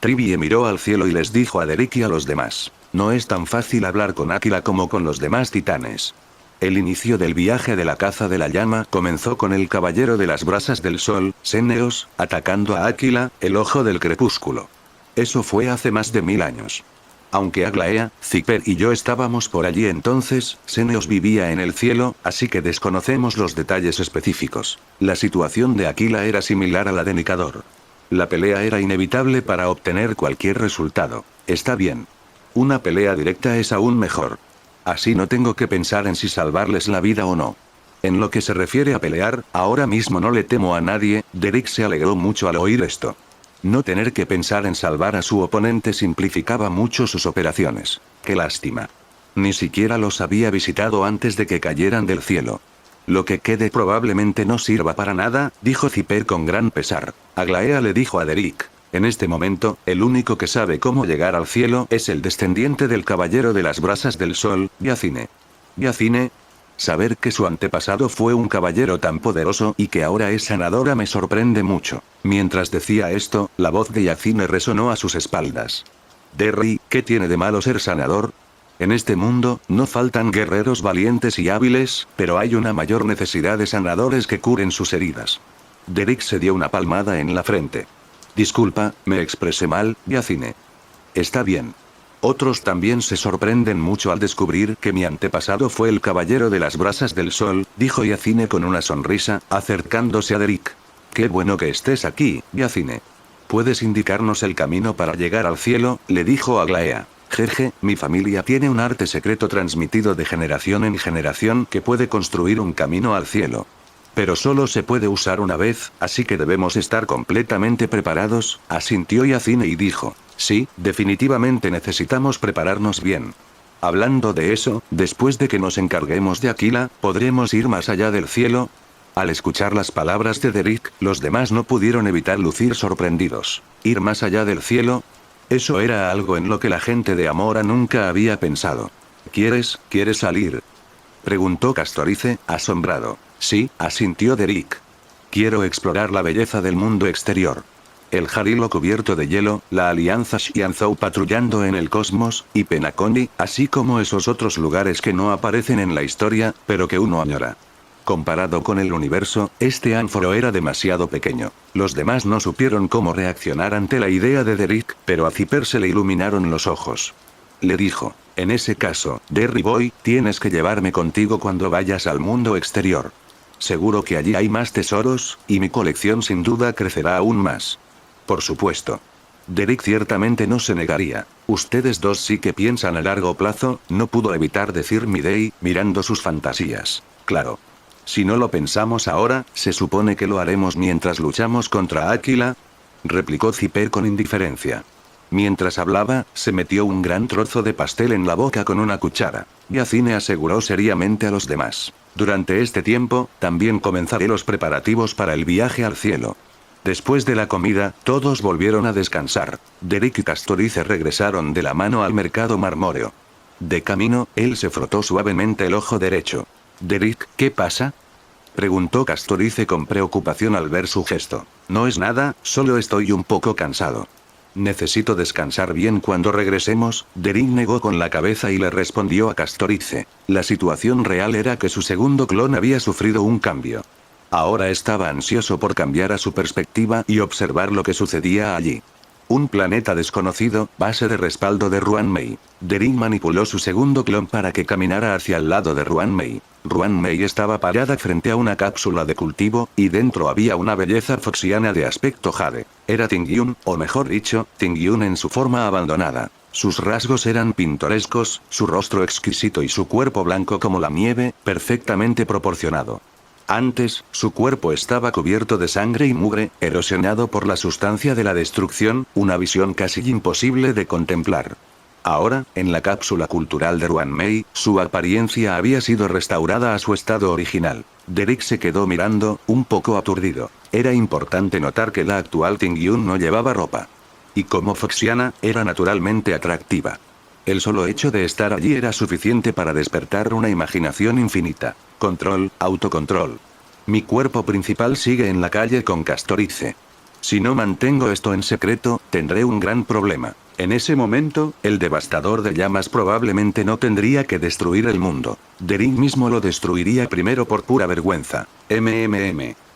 Trivie miró al cielo y les dijo a Derek y a los demás. No es tan fácil hablar con Aquila como con los demás titanes. El inicio del viaje de la caza de la llama comenzó con el caballero de las brasas del sol, Seneos, atacando a Aquila, el ojo del crepúsculo. Eso fue hace más de 1000 años. Aunque Aglaea, Zipper y yo estábamos por allí entonces, Seneos vivía en el cielo, así que desconocemos los detalles específicos. La situación de Aquila era similar a la de Nicador. La pelea era inevitable para obtener cualquier resultado. Está bien. Una pelea directa es aún mejor. Así no tengo que pensar en si salvarles la vida o no. En lo que se refiere a pelear, ahora mismo no le temo a nadie, Derek se alegró mucho al oír esto. No tener que pensar en salvar a su oponente simplificaba mucho sus operaciones. Qué lástima. Ni siquiera los había visitado antes de que cayeran del cielo. Lo que quede probablemente no sirva para nada, dijo Zipper con gran pesar. Aglaea le dijo a Derek. En este momento, el único que sabe cómo llegar al cielo es el descendiente del caballero de las brasas del sol, Yacine. ¿Yacine? Saber que su antepasado fue un caballero tan poderoso y que ahora es sanadora me sorprende mucho. Mientras decía esto, la voz de Yacine resonó a sus espaldas. Derry, ¿qué tiene de malo ser sanador? En este mundo, no faltan guerreros valientes y hábiles, pero hay una mayor necesidad de sanadores que curen sus heridas. Derek se dio una palmada en la frente. Disculpa, me expresé mal, Yacine. Está bien. Otros también se sorprenden mucho al descubrir que mi antepasado fue el caballero de las brasas del sol, dijo Yacine con una sonrisa, acercándose a Derek. Qué bueno que estés aquí, Yacine. ¿Puedes indicarnos el camino para llegar al cielo?, le dijo Aglaea. Jeje, mi familia tiene un arte secreto transmitido de generación en generación que puede construir un camino al cielo. Pero solo se puede usar una vez, así que debemos estar completamente preparados, asintió Yacine y dijo. Sí, definitivamente necesitamos prepararnos bien. Hablando de eso, después de que nos encarguemos de Aquila, ¿podremos ir más allá del cielo? Al escuchar las palabras de Derek, los demás no pudieron evitar lucir sorprendidos. ¿Ir más allá del cielo? Eso era algo en lo que la gente de Amora nunca había pensado. ¿Quieres salir?, preguntó Castorice, asombrado. Sí, asintió Derek. Quiero explorar la belleza del mundo exterior. El Jarilo cubierto de hielo, la Alianza Xianzhou patrullando en el cosmos, y Penacony, así como esos otros lugares que no aparecen en la historia, pero que uno añora. Comparado con el universo, este ánforo era demasiado pequeño. Los demás no supieron cómo reaccionar ante la idea de Derek, pero a Zipper se le iluminaron los ojos. Le dijo. En ese caso, Derry Boy, tienes que llevarme contigo cuando vayas al mundo exterior. Seguro que allí hay más tesoros, y mi colección sin duda crecerá aún más. Por supuesto. Derek ciertamente no se negaría. Ustedes dos sí que piensan a largo plazo, no pudo evitar decir Midei, mirando sus fantasías. Claro. Si no lo pensamos ahora, ¿se supone que lo haremos mientras luchamos contra Aquila?, replicó Zipper con indiferencia. Mientras hablaba, se metió un gran trozo de pastel en la boca con una cuchara. Yacine aseguró seriamente a los demás. Durante este tiempo, también comenzaré los preparativos para el viaje al cielo. Después de la comida, todos volvieron a descansar. Derek y Castorice regresaron de la mano al mercado marmóreo. De camino, él se frotó suavemente el ojo derecho. «Derek, ¿qué pasa?», preguntó Castorice con preocupación al ver su gesto. «No es nada, solo estoy un poco cansado». «Necesito descansar bien cuando regresemos», Derek negó con la cabeza y le respondió a Castorice. La situación real era que su segundo clon había sufrido un cambio. Ahora estaba ansioso por cambiar a su perspectiva y observar lo que sucedía allí. Un planeta desconocido, base de respaldo de Ruanmei. Derek manipuló su segundo clon para que caminara hacia el lado de Ruanmei. Ruanmei estaba parada frente a una cápsula de cultivo, y dentro había una belleza foxiana de aspecto jade. Era Tingyun, o mejor dicho, Tingyun en su forma abandonada. Sus rasgos eran pintorescos, su rostro exquisito y su cuerpo blanco como la nieve, perfectamente proporcionado. Antes, su cuerpo estaba cubierto de sangre y mugre, erosionado por la sustancia de la destrucción, una visión casi imposible de contemplar. Ahora, en la cápsula cultural de Ruanmei, su apariencia había sido restaurada a su estado original. Derek se quedó mirando, un poco aturdido. Era importante notar que la actual Tingyun no llevaba ropa. Y como foxiana, era naturalmente atractiva. El solo hecho de estar allí era suficiente para despertar una imaginación infinita. Control, autocontrol. Mi cuerpo principal sigue en la calle con Castorice. Si no mantengo esto en secreto, tendré un gran problema. En ese momento, el devastador de llamas probablemente no tendría que destruir el mundo. Derek mismo lo destruiría primero por pura vergüenza.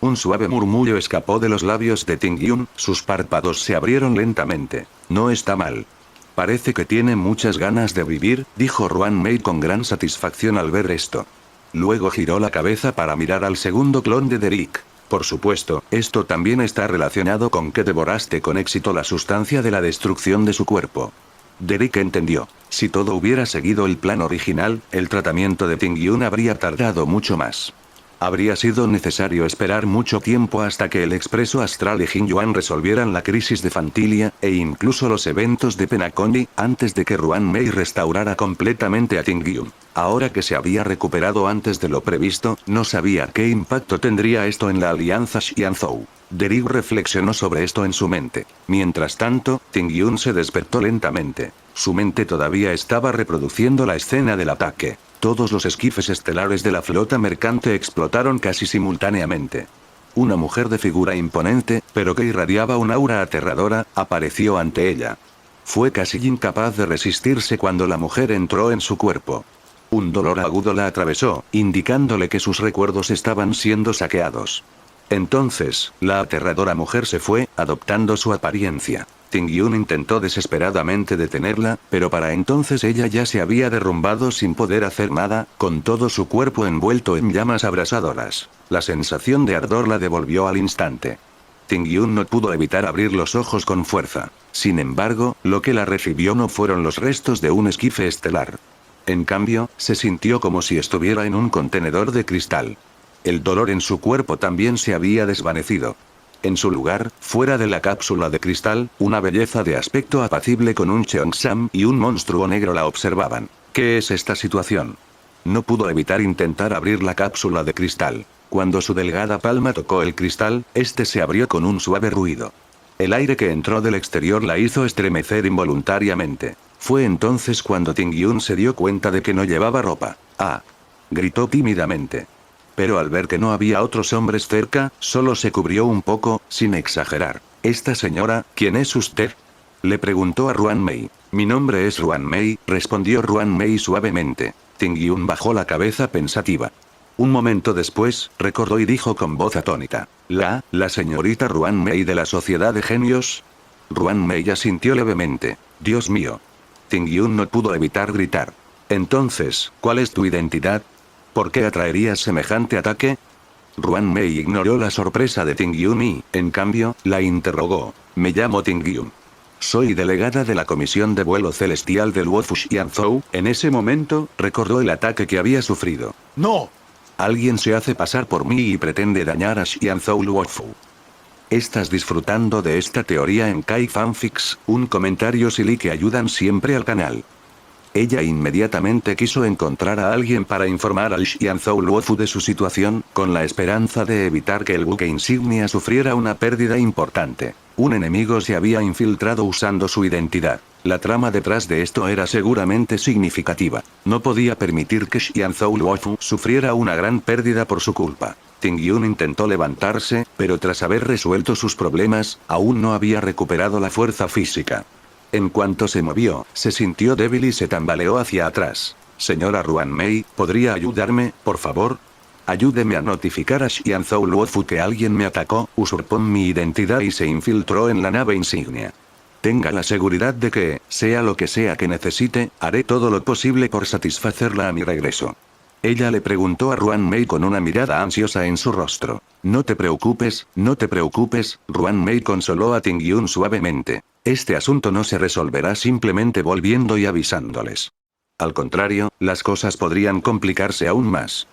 Un suave murmullo escapó de los labios de Tingyun, sus párpados se abrieron lentamente. No está mal. Parece que tiene muchas ganas de vivir, dijo Ruanmei con gran satisfacción al ver esto. Luego giró la cabeza para mirar al segundo clon de Derek. Por supuesto, esto también está relacionado con que devoraste con éxito la sustancia de la destrucción de su cuerpo. Derek entendió. Si todo hubiera seguido el plan original, el tratamiento de Tingyun habría tardado mucho más. Habría sido necesario esperar mucho tiempo hasta que el Expreso Astral y Jin Yuan resolvieran la crisis de Fantilia, e incluso los eventos de Penacony, antes de que Ruanmei restaurara completamente a Tingyun. Ahora que se había recuperado antes de lo previsto, no sabía qué impacto tendría esto en la alianza Xianzhou. Derek reflexionó sobre esto en su mente. Mientras tanto, Tingyun se despertó lentamente. Su mente todavía estaba reproduciendo la escena del ataque. Todos los esquifes estelares de la flota mercante explotaron casi simultáneamente. Una mujer de figura imponente, pero que irradiaba un aura aterradora, apareció ante ella. Fue casi incapaz de resistirse cuando la mujer entró en su cuerpo. Un dolor agudo la atravesó, indicándole que sus recuerdos estaban siendo saqueados. Entonces, la aterradora mujer se fue, adoptando su apariencia. Tingyun intentó desesperadamente detenerla, pero para entonces ella ya se había derrumbado sin poder hacer nada, con todo su cuerpo envuelto en llamas abrasadoras. La sensación de ardor la devolvió al instante. Tingyun no pudo evitar abrir los ojos con fuerza. Sin embargo, lo que la recibió no fueron los restos de un esquife estelar. En cambio, se sintió como si estuviera en un contenedor de cristal. El dolor en su cuerpo también se había desvanecido. En su lugar, fuera de la cápsula de cristal, una belleza de aspecto apacible con un Cheongsam y un monstruo negro la observaban. ¿Qué es esta situación? No pudo evitar intentar abrir la cápsula de cristal. Cuando su delgada palma tocó el cristal, este se abrió con un suave ruido. El aire que entró del exterior la hizo estremecer involuntariamente. Fue entonces cuando Tingyun se dio cuenta de que no llevaba ropa. ¡Ah! Gritó tímidamente. Pero al ver que no había otros hombres cerca, solo se cubrió un poco, sin exagerar. «¿Esta señora, quién es usted?», le preguntó a Ruanmei. «Mi nombre es Ruanmei», respondió Ruanmei suavemente. Tingyun bajó la cabeza pensativa. Un momento después, recordó y dijo con voz atónita. «¿La señorita Ruanmei de la Sociedad de Genios?». Ruanmei asintió levemente. «Dios mío». Tingyun no pudo evitar gritar. «Entonces, ¿cuál es tu identidad? ¿Por qué atraerías semejante ataque?». Ruanmei ignoró la sorpresa de Tingyun y, en cambio, la interrogó. «Me llamo Tingyun. Soy delegada de la Comisión de Vuelo Celestial del Luofu Xianzhou». En ese momento, recordó el ataque que había sufrido. «¡No! Alguien se hace pasar por mí y pretende dañar a Xianzhou Luofu». ¿Estás disfrutando de esta teoría en Kai Fanfics? Un comentario silly que ayudan siempre al canal. Ella inmediatamente quiso encontrar a alguien para informar al Xianzhou Luofu de su situación, con la esperanza de evitar que el buque insignia sufriera una pérdida importante. Un enemigo se había infiltrado usando su identidad. La trama detrás de esto era seguramente significativa. No podía permitir que Xianzhou Luofu sufriera una gran pérdida por su culpa. Tingyun intentó levantarse, pero tras haber resuelto sus problemas, aún no había recuperado la fuerza física. En cuanto se movió, se sintió débil y se tambaleó hacia atrás. Señora Ruanmei, ¿podría ayudarme, por favor? Ayúdeme a notificar a Xianzhou Luofu que alguien me atacó, usurpó mi identidad y se infiltró en la nave insignia. Tenga la seguridad de que, sea lo que sea que necesite, haré todo lo posible por satisfacerla a mi regreso. Ella le preguntó a Ruanmei con una mirada ansiosa en su rostro. No te preocupes, Ruanmei consoló a Tingyun suavemente. Este asunto no se resolverá simplemente volviendo y avisándoles. Al contrario, las cosas podrían complicarse aún más.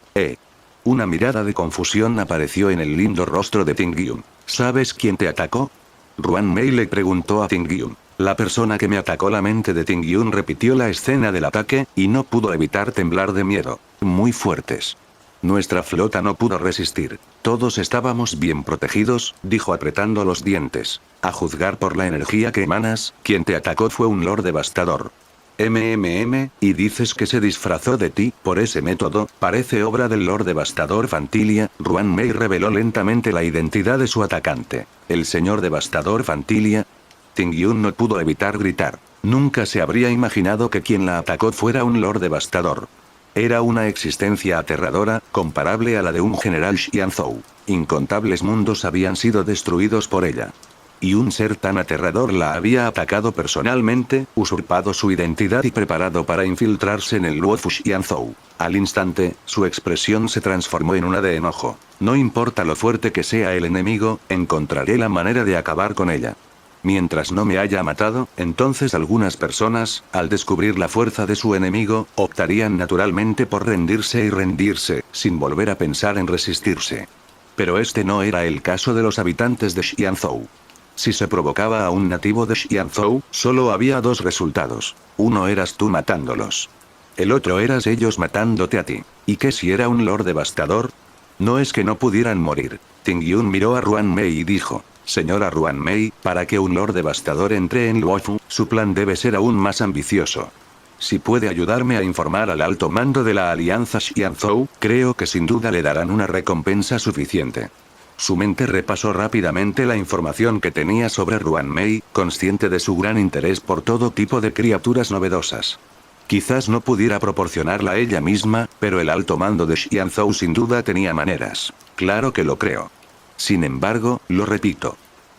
Una mirada de confusión apareció en el lindo rostro de Tingyun. ¿Sabes quién te atacó? Ruanmei le preguntó a Tingyun. La persona que me atacó. La mente de Tingyun repitió la escena del ataque, y no pudo evitar temblar de miedo. Muy fuertes. Nuestra flota no pudo resistir. Todos estábamos bien protegidos, dijo apretando los dientes. A juzgar por la energía que emanas, quien te atacó fue un Lord Devastador. ¿Y dices que se disfrazó de ti, por ese método? Parece obra del Lord Devastador Fantilia. Ruanmei reveló lentamente la identidad de su atacante. ¿El señor Devastador Fantilia? Tingyun no pudo evitar gritar. Nunca se habría imaginado que quien la atacó fuera un Lord Devastador. Era una existencia aterradora, comparable a la de un general Xianzhou. Incontables mundos habían sido destruidos por ella. Y un ser tan aterrador la había atacado personalmente, usurpado su identidad y preparado para infiltrarse en el Luofu Xianzhou. Al instante, su expresión se transformó en una de enojo. No importa lo fuerte que sea el enemigo, encontraré la manera de acabar con ella. Mientras no me haya matado, entonces algunas personas, al descubrir la fuerza de su enemigo, optarían naturalmente por rendirse, sin volver a pensar en resistirse. Pero este no era el caso de los habitantes de Xianzhou. Si se provocaba a un nativo de Xianzhou, solo había dos resultados. Uno eras tú matándolos. El otro eras ellos matándote a ti. ¿Y qué si era un Lord Devastador? No es que no pudieran morir. Tingyun miró a Ruanmei y dijo. Señora Ruanmei, para que un Lord Devastador entre en Luofu, su plan debe ser aún más ambicioso. Si puede ayudarme a informar al alto mando de la Alianza Xianzhou, creo que sin duda le darán una recompensa suficiente. Su mente repasó rápidamente la información que tenía sobre Ruanmei, consciente de su gran interés por todo tipo de criaturas novedosas. Quizás no pudiera proporcionarla ella misma, pero el alto mando de Xianzhou sin duda tenía maneras. Claro que lo creo. Sin embargo, lo repito.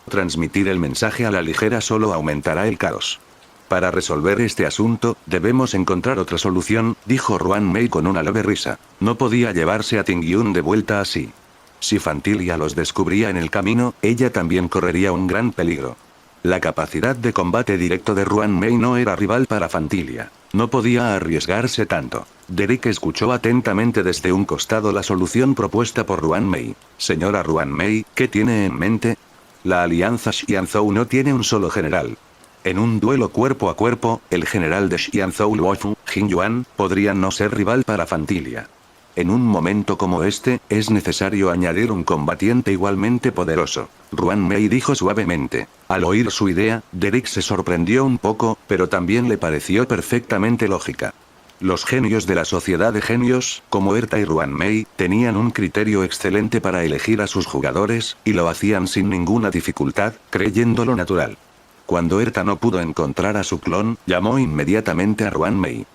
Transmitir el mensaje a la ligera solo aumentará el caos. Para resolver este asunto, debemos encontrar otra solución, dijo Ruanmei con una leve risa. No podía llevarse a Tingyun de vuelta así. Si Fantilia los descubría en el camino, ella también correría un gran peligro. La capacidad de combate directo de Ruanmei no era rival para Fantilia. No podía arriesgarse tanto. Derek escuchó atentamente desde un costado la solución propuesta por Ruanmei. Señora Ruanmei, ¿qué tiene en mente? La Alianza Xianzhou no tiene un solo general. En un duelo cuerpo a cuerpo, el general de Xianzhou Luofu, Jin Yuan, podría no ser rival para Fantilia. En un momento como este, es necesario añadir un combatiente igualmente poderoso. Ruanmei dijo suavemente. Al oír su idea, Derek se sorprendió un poco, pero también le pareció perfectamente lógica. Los genios de la sociedad de genios, como Erta y Ruanmei, tenían un criterio excelente para elegir a sus jugadores, y lo hacían sin ninguna dificultad, creyéndolo natural. Cuando Erta no pudo encontrar a su clon, llamó inmediatamente a Ruanmei.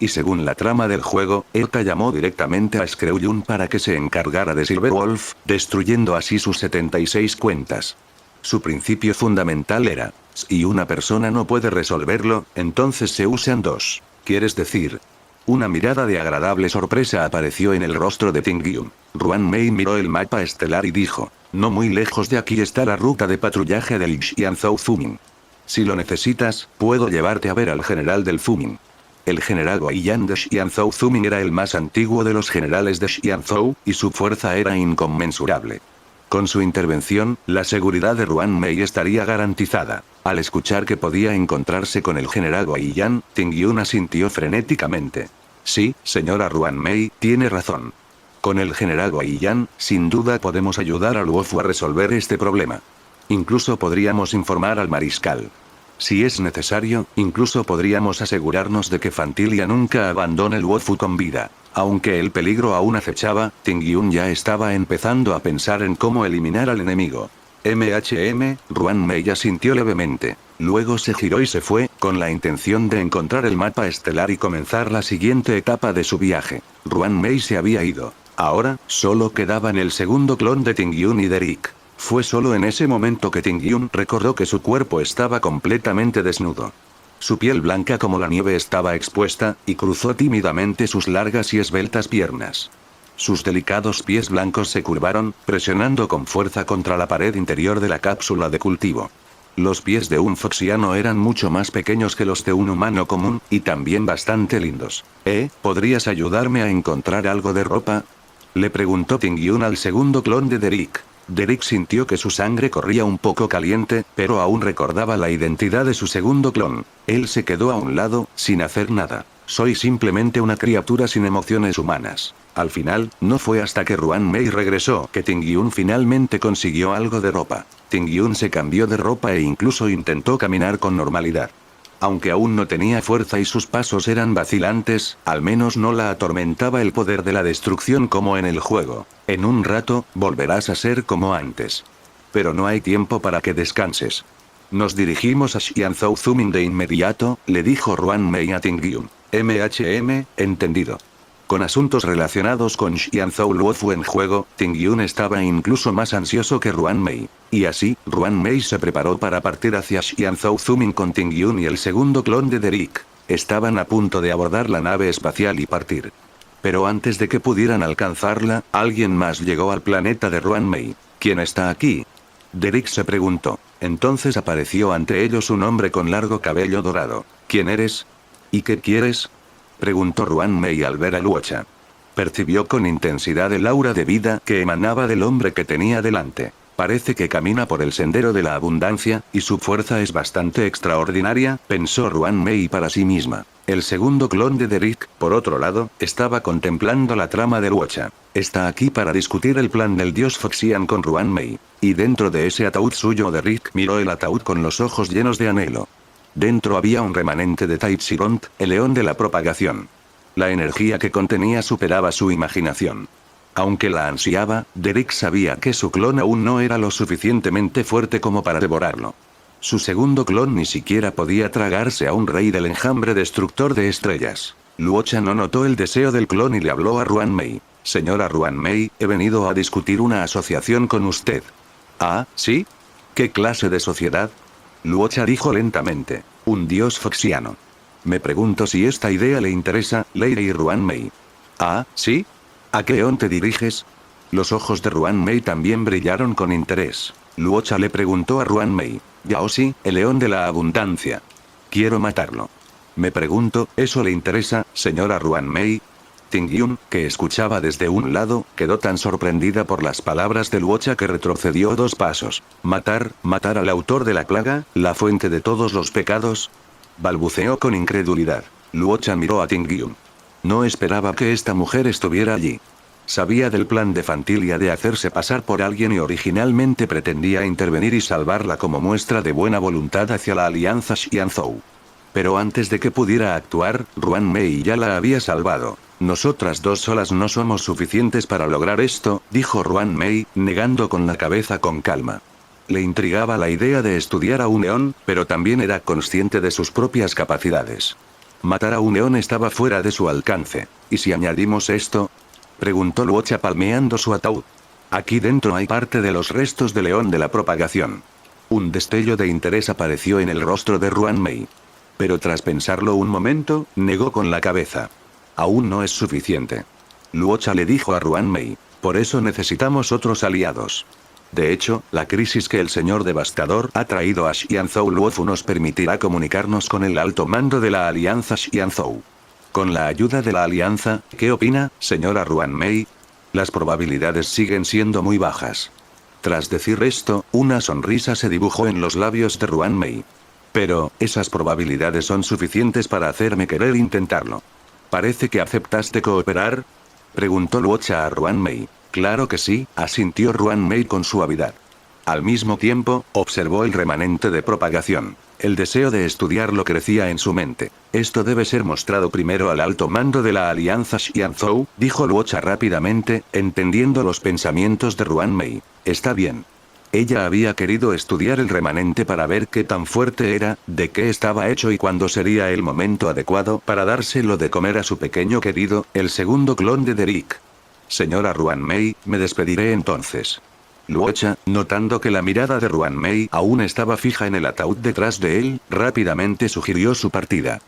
Y según la trama del juego, Erta llamó directamente a Screwyun para que se encargara de Silverwolf, destruyendo así sus 76 cuentas. Su principio fundamental era, si una persona no puede resolverlo, entonces se usan dos. ¿Quieres decir? Una mirada de agradable sorpresa apareció en el rostro de Tingyun. Ruanmei miró el mapa estelar y dijo, no muy lejos de aquí está la ruta de patrullaje del Xianzhou Fumin. Si lo necesitas, puedo llevarte a ver al general del Fumin. El general Guiyan de Xianzhou Fumin era el más antiguo de los generales de Xianzhou, y su fuerza era inconmensurable. Con su intervención, la seguridad de Ruanmei estaría garantizada. Al escuchar que podía encontrarse con el general Guiyan, Tingyun asintió frenéticamente. Sí, señora Ruanmei, tiene razón. Con el general Guiyan, sin duda podemos ayudar a Luofu a resolver este problema. Incluso podríamos informar al mariscal. Si es necesario, incluso podríamos asegurarnos de que Fantilia nunca abandone Luofu con vida. Aunque el peligro aún acechaba, Tingyun ya estaba empezando a pensar en cómo eliminar al enemigo. Ruan Mei asintió levemente. Luego se giró y se fue, con la intención de encontrar el mapa estelar y comenzar la siguiente etapa de su viaje. Ruan Mei se había ido. Ahora, solo quedaban el segundo clon de Tingyun y Derek. Fue solo en ese momento que Tingyun recordó que su cuerpo estaba completamente desnudo. Su piel blanca como la nieve estaba expuesta, y cruzó tímidamente sus largas y esbeltas piernas. Sus delicados pies blancos se curvaron, presionando con fuerza contra la pared interior de la cápsula de cultivo. Los pies de un foxiano eran mucho más pequeños que los de un humano común, y también bastante lindos. ¿Podrías ayudarme a encontrar algo de ropa? Le preguntó Tingyun al segundo clon de Derek. Derek sintió que su sangre corría un poco caliente, pero aún recordaba la identidad de su segundo clon. Él se quedó a un lado, sin hacer nada. Soy simplemente una criatura sin emociones humanas. Al final, no fue hasta que Ruan Mei regresó que Tingyun finalmente consiguió algo de ropa. Tingyun se cambió de ropa e incluso intentó caminar con normalidad. Aunque aún no tenía fuerza y sus pasos eran vacilantes, al menos no la atormentaba el poder de la destrucción como en el juego. En un rato, volverás a ser como antes. Pero no hay tiempo para que descanses. Nos dirigimos a Xianzhou Zumin de inmediato, le dijo Ruan Mei a Tingyun. Entendido. Con asuntos relacionados con Xianzhou Luofu en juego, Tingyun estaba incluso más ansioso que Ruan Mei. Y así, Ruan Mei se preparó para partir hacia Xianzhou Zumin con Tingyun y el segundo clon de Derek. Estaban a punto de abordar la nave espacial y partir. Pero antes de que pudieran alcanzarla, alguien más llegó al planeta de Ruan Mei. ¿Quién está aquí? Derek se preguntó. Entonces apareció ante ellos un hombre con largo cabello dorado. ¿Quién eres? ¿Y qué quieres? Preguntó Ruan Mei al ver a Luocha. Percibió con intensidad el aura de vida que emanaba del hombre que tenía delante. Parece que camina por el sendero de la abundancia, y su fuerza es bastante extraordinaria, pensó Ruan Mei para sí misma. El segundo clon de Derek, por otro lado, estaba contemplando la trama de Luocha. Está aquí para discutir el plan del dios Foxian con Ruan Mei. Y dentro de ese ataúd suyo Derek miró el ataúd con los ojos llenos de anhelo. Dentro había un remanente de Taitsiront, el león de la propagación. La energía que contenía superaba su imaginación. Aunque la ansiaba, Derek sabía que su clon aún no era lo suficientemente fuerte como para devorarlo. Su segundo clon ni siquiera podía tragarse a un rey del enjambre destructor de estrellas. Luocha no notó el deseo del clon y le habló a Ruan Mei. Señora Ruan Mei, he venido a discutir una asociación con usted. ¿Ah, sí? ¿Qué clase de sociedad? Luocha dijo lentamente. Un dios foxiano. Me pregunto si esta idea le interesa, Lady Ruan Mei. ¿Ah, sí? ¿A qué león te diriges? Los ojos de Ruan Mei también brillaron con interés. Luocha le preguntó a Ruan Mei. Yaosi, el león de la abundancia. Quiero matarlo. Me pregunto, ¿eso le interesa, señora Ruan Mei? Tingyun, que escuchaba desde un lado, quedó tan sorprendida por las palabras de Luocha que retrocedió 2 pasos. ¿Matar al autor de la plaga, la fuente de todos los pecados? Balbuceó con incredulidad. Luocha miró a Tingyun. No esperaba que esta mujer estuviera allí. Sabía del plan de Fantilia de hacerse pasar por alguien y originalmente pretendía intervenir y salvarla como muestra de buena voluntad hacia la alianza Xianzhou. Pero antes de que pudiera actuar, Ruan Mei ya la había salvado. Nosotras dos solas no somos suficientes para lograr esto, dijo Ruan Mei, negando con la cabeza con calma. Le intrigaba la idea de estudiar a un león, pero también era consciente de sus propias capacidades. Matar a un león estaba fuera de su alcance. ¿Y si añadimos esto? Preguntó Luocha palmeando su ataúd. Aquí dentro hay parte de los restos de león de la propagación. Un destello de interés apareció en el rostro de Ruan Mei. Pero tras pensarlo un momento, negó con la cabeza. Aún no es suficiente. Luocha le dijo a Ruan Mei. Por eso necesitamos otros aliados. De hecho, la crisis que el señor devastador ha traído a Xianzhou Luofu nos permitirá comunicarnos con el alto mando de la alianza Xianzhou. Con la ayuda de la alianza, ¿qué opina, señora Ruan Mei? Las probabilidades siguen siendo muy bajas. Tras decir esto, una sonrisa se dibujó en los labios de Ruan Mei. Pero, ¿esas probabilidades son suficientes para hacerme querer intentarlo? ¿Parece que aceptaste cooperar? Preguntó Luocha a Ruan Mei. Claro que sí, asintió Ruan Mei con suavidad. Al mismo tiempo, observó el remanente de propagación. El deseo de estudiarlo crecía en su mente. Esto debe ser mostrado primero al alto mando de la Alianza Xianzhou, dijo Luocha rápidamente, entendiendo los pensamientos de Ruan Mei. Está bien. Ella había querido estudiar el remanente para ver qué tan fuerte era, de qué estaba hecho y cuándo sería el momento adecuado para dárselo de comer a su pequeño querido, el segundo clon de Derrick. Señora Ruan Mei, me despediré entonces. Luocha, notando que la mirada de Ruan Mei aún estaba fija en el ataúd detrás de él, rápidamente sugirió su partida.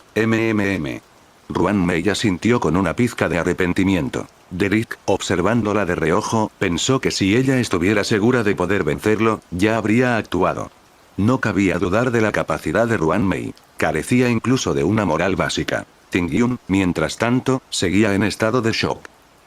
Ruan Mei asintió con una pizca de arrepentimiento. Derrick, observándola de reojo, pensó que si ella estuviera segura de poder vencerlo, ya habría actuado. No cabía dudar de la capacidad de Ruan Mei. Carecía incluso de una moral básica. Tingyun, mientras tanto, seguía en estado de shock.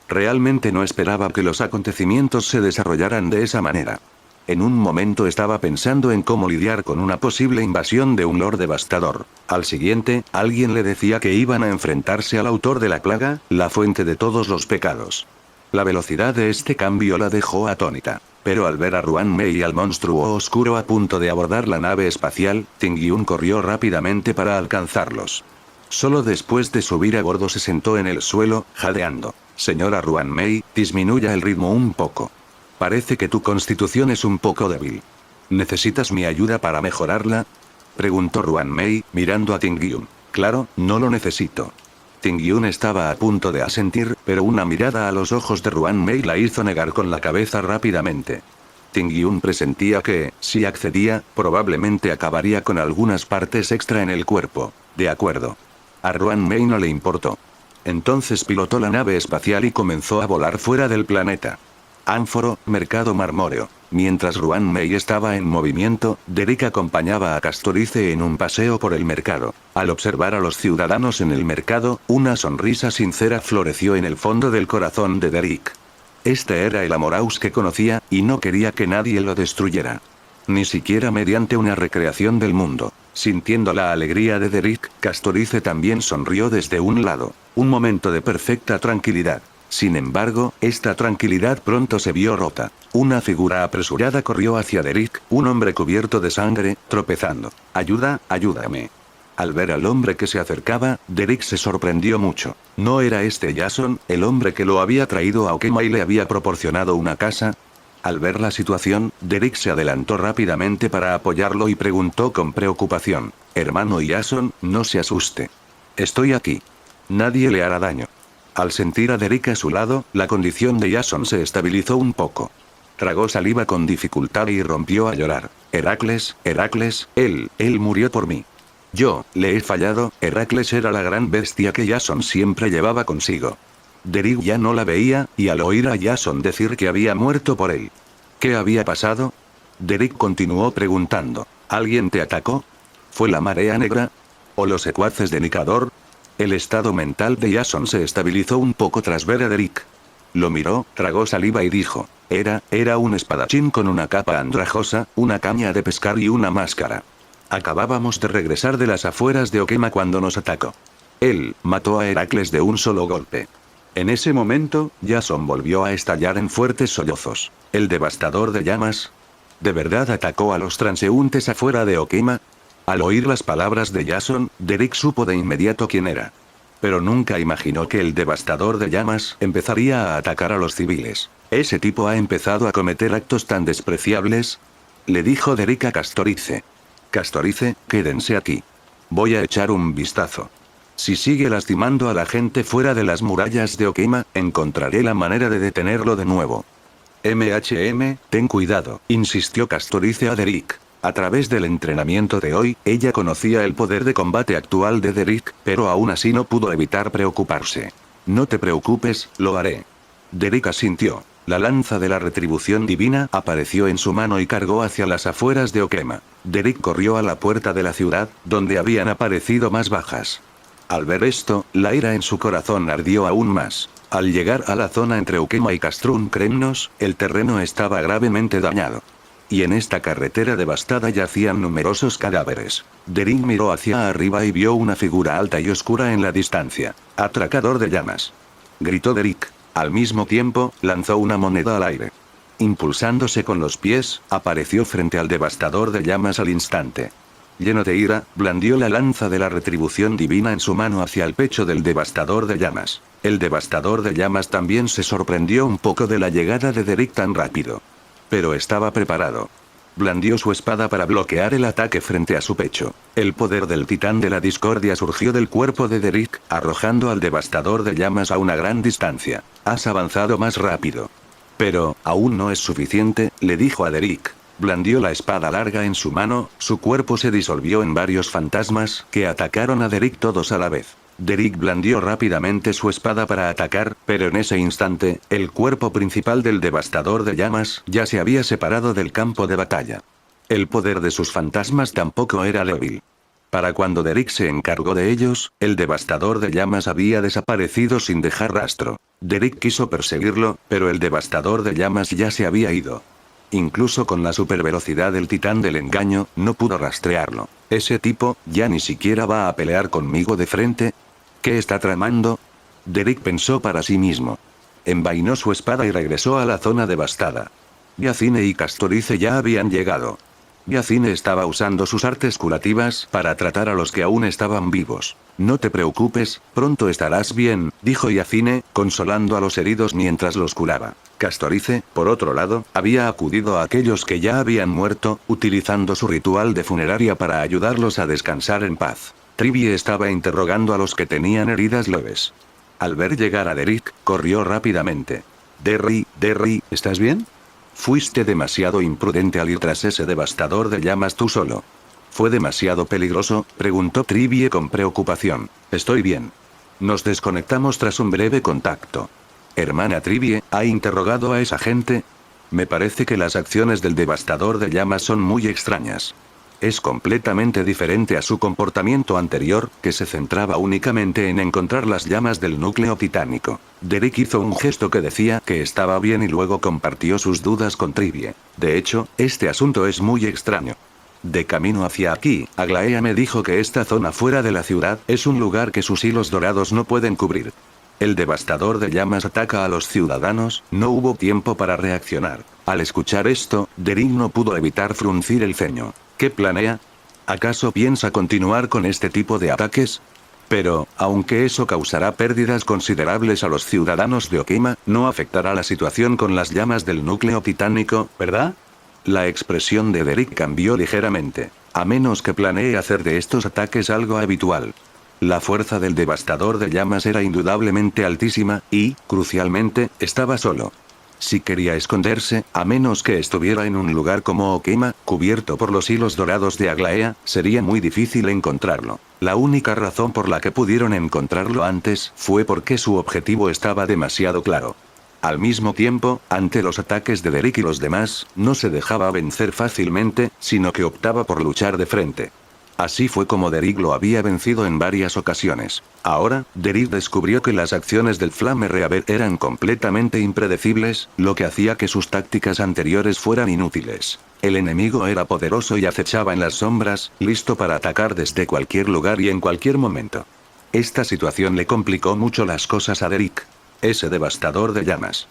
Realmente no esperaba que los acontecimientos se desarrollaran de esa manera. En un momento estaba pensando en cómo lidiar con una posible invasión de un Lord Devastador. Al siguiente, alguien le decía que iban a enfrentarse al autor de la plaga, la fuente de todos los pecados. La velocidad de este cambio la dejó atónita. Pero al ver a Ruan Mei y al monstruo oscuro a punto de abordar la nave espacial, Tingyun corrió rápidamente para alcanzarlos. Solo después de subir a bordo se sentó en el suelo, jadeando. Señora Ruan Mei, disminuya el ritmo un poco. Parece que tu constitución es un poco débil. ¿Necesitas mi ayuda para mejorarla? Preguntó Ruan Mei, mirando a Tingyun. Claro, no lo necesito. Tingyun estaba a punto de asentir, pero una mirada a los ojos de Ruan Mei la hizo negar con la cabeza rápidamente. Tingyun presentía que, si accedía, probablemente acabaría con algunas partes extra en el cuerpo. De acuerdo. A Ruan Mei no le importó. Entonces pilotó la nave espacial y comenzó a volar fuera del planeta. Ánforo, mercado marmóreo. Mientras Ruan Mei estaba en movimiento, Derrick acompañaba a Castorice en un paseo por el mercado. Al observar a los ciudadanos en el mercado, una sonrisa sincera floreció en el fondo del corazón de Derrick. Este era el Amoraus que conocía, y no quería que nadie lo destruyera. Ni siquiera mediante una recreación del mundo. Sintiendo la alegría de Derrick, Castorice también sonrió desde un lado. Un momento de perfecta tranquilidad. Sin embargo, esta tranquilidad pronto se vio rota. Una figura apresurada corrió hacia Derrick, un hombre cubierto de sangre, tropezando. Ayuda, ayúdame. Al ver al hombre que se acercaba, Derrick se sorprendió mucho. ¿No era este Jason, el hombre que lo había traído a Okema y le había proporcionado una casa? Al ver la situación, Derrick se adelantó rápidamente para apoyarlo y preguntó con preocupación. Hermano Jason, no se asuste. Estoy aquí. Nadie le hará daño. Al sentir a Derrick a su lado, la condición de Jason se estabilizó un poco. Tragó saliva con dificultad y rompió a llorar. Heracles, él murió por mí. Yo, le he fallado. Heracles era la gran bestia que Jason siempre llevaba consigo. Derrick ya no la veía, y al oír a Jason decir que había muerto por él. ¿Qué había pasado? Derrick continuó preguntando. ¿Alguien te atacó? ¿Fue la marea negra? ¿O los secuaces de Nikador? El estado mental de Jason se estabilizó un poco tras ver a Derrick. Lo miró, tragó saliva y dijo. Era un espadachín con una capa andrajosa, una caña de pescar y una máscara. Acabábamos de regresar de las afueras de Okema cuando nos atacó. Él mató a Heracles de un solo golpe. En ese momento, Jason volvió a estallar en fuertes sollozos. ¿El devastador de llamas? ¿De verdad atacó a los transeúntes afuera de Okema? Al oír las palabras de Jason, Derrick supo de inmediato quién era. Pero nunca imaginó que el devastador de llamas empezaría a atacar a los civiles. ¿Ese tipo ha empezado a cometer actos tan despreciables? Le dijo Derrick a Castorice. Castorice, quédense aquí. Voy a echar un vistazo. Si sigue lastimando a la gente fuera de las murallas de Okema, encontraré la manera de detenerlo de nuevo. Ten cuidado, insistió Castorice a Derrick. A través del entrenamiento de hoy, ella conocía el poder de combate actual de Derrick, pero aún así no pudo evitar preocuparse. No te preocupes, lo haré. Derrick asintió. La lanza de la retribución divina apareció en su mano y cargó hacia las afueras de Okema. Derrick corrió a la puerta de la ciudad, donde habían aparecido más bajas. Al ver esto, la ira en su corazón ardió aún más. Al llegar a la zona entre Okema y Castrun Kremnos, el terreno estaba gravemente dañado. Y en esta carretera devastada yacían numerosos cadáveres. Derrick miró hacia arriba y vio una figura alta y oscura en la distancia. «Atracador de llamas», gritó Derrick. Al mismo tiempo, lanzó una moneda al aire. Impulsándose con los pies, apareció frente al devastador de llamas al instante. Lleno de ira, blandió la lanza de la retribución divina en su mano hacia el pecho del devastador de llamas. El devastador de llamas también se sorprendió un poco de la llegada de Derrick tan rápido. Pero estaba preparado. Blandió su espada para bloquear el ataque frente a su pecho. El poder del titán de la discordia surgió del cuerpo de Derrick, arrojando al devastador de llamas a una gran distancia. Has avanzado más rápido. Pero, aún no es suficiente, le dijo a Derrick. Blandió la espada larga en su mano, su cuerpo se disolvió en varios fantasmas, que atacaron a Derrick todos a la vez. Derrick blandió rápidamente su espada para atacar, pero en ese instante, el cuerpo principal del devastador de llamas ya se había separado del campo de batalla. El poder de sus fantasmas tampoco era débil. Para cuando Derrick se encargó de ellos, el devastador de llamas había desaparecido sin dejar rastro. Derrick quiso perseguirlo, pero el devastador de llamas ya se había ido. Incluso con la supervelocidad del titán del engaño, no pudo rastrearlo. Ese tipo, ya ni siquiera va a pelear conmigo de frente. ¿Qué está tramando? Derrick pensó para sí mismo. Envainó su espada y regresó a la zona devastada. Yacine y Castorice ya habían llegado. Yacine estaba usando sus artes curativas para tratar a los que aún estaban vivos. No te preocupes, pronto estarás bien, dijo Yacine, consolando a los heridos mientras los curaba. Castorice, por otro lado, había acudido a aquellos que ya habían muerto, utilizando su ritual de funeraria para ayudarlos a descansar en paz. Trivie estaba interrogando a los que tenían heridas leves. Al ver llegar a Derrick, corrió rápidamente. Derry, ¿estás bien? Fuiste demasiado imprudente al ir tras ese devastador de llamas tú solo. ¿Fue demasiado peligroso?, preguntó Trivie con preocupación. Estoy bien. Nos desconectamos tras un breve contacto. Hermana Trivie, ¿ha interrogado a esa gente? Me parece que las acciones del devastador de llamas son muy extrañas. Es completamente diferente a su comportamiento anterior, que se centraba únicamente en encontrar las llamas del núcleo titánico. Derrick hizo un gesto que decía que estaba bien y luego compartió sus dudas con Trivie. De hecho, este asunto es muy extraño. De camino hacia aquí, Aglaea me dijo que esta zona fuera de la ciudad es un lugar que sus hilos dorados no pueden cubrir. El devastador de llamas ataca a los ciudadanos, no hubo tiempo para reaccionar. Al escuchar esto, Derrick no pudo evitar fruncir el ceño. ¿Qué planea? ¿Acaso piensa continuar con este tipo de ataques? Pero, aunque eso causará pérdidas considerables a los ciudadanos de Okima, no afectará la situación con las llamas del núcleo titánico, ¿verdad? La expresión de Derrick cambió ligeramente. A menos que planee hacer de estos ataques algo habitual. La fuerza del devastador de llamas era indudablemente altísima, y, crucialmente, estaba solo. Si quería esconderse, a menos que estuviera en un lugar como Okima, cubierto por los hilos dorados de Aglaea, sería muy difícil encontrarlo. La única razón por la que pudieron encontrarlo antes fue porque su objetivo estaba demasiado claro. Al mismo tiempo, ante los ataques de Derrick y los demás, no se dejaba vencer fácilmente, sino que optaba por luchar de frente. Así fue como Derrick lo había vencido en varias ocasiones. Ahora, Derrick descubrió que las acciones del Flame Reaver eran completamente impredecibles, lo que hacía que sus tácticas anteriores fueran inútiles. El enemigo era poderoso y acechaba en las sombras, listo para atacar desde cualquier lugar y en cualquier momento. Esta situación le complicó mucho las cosas a Derrick. Ese devastador de llamas.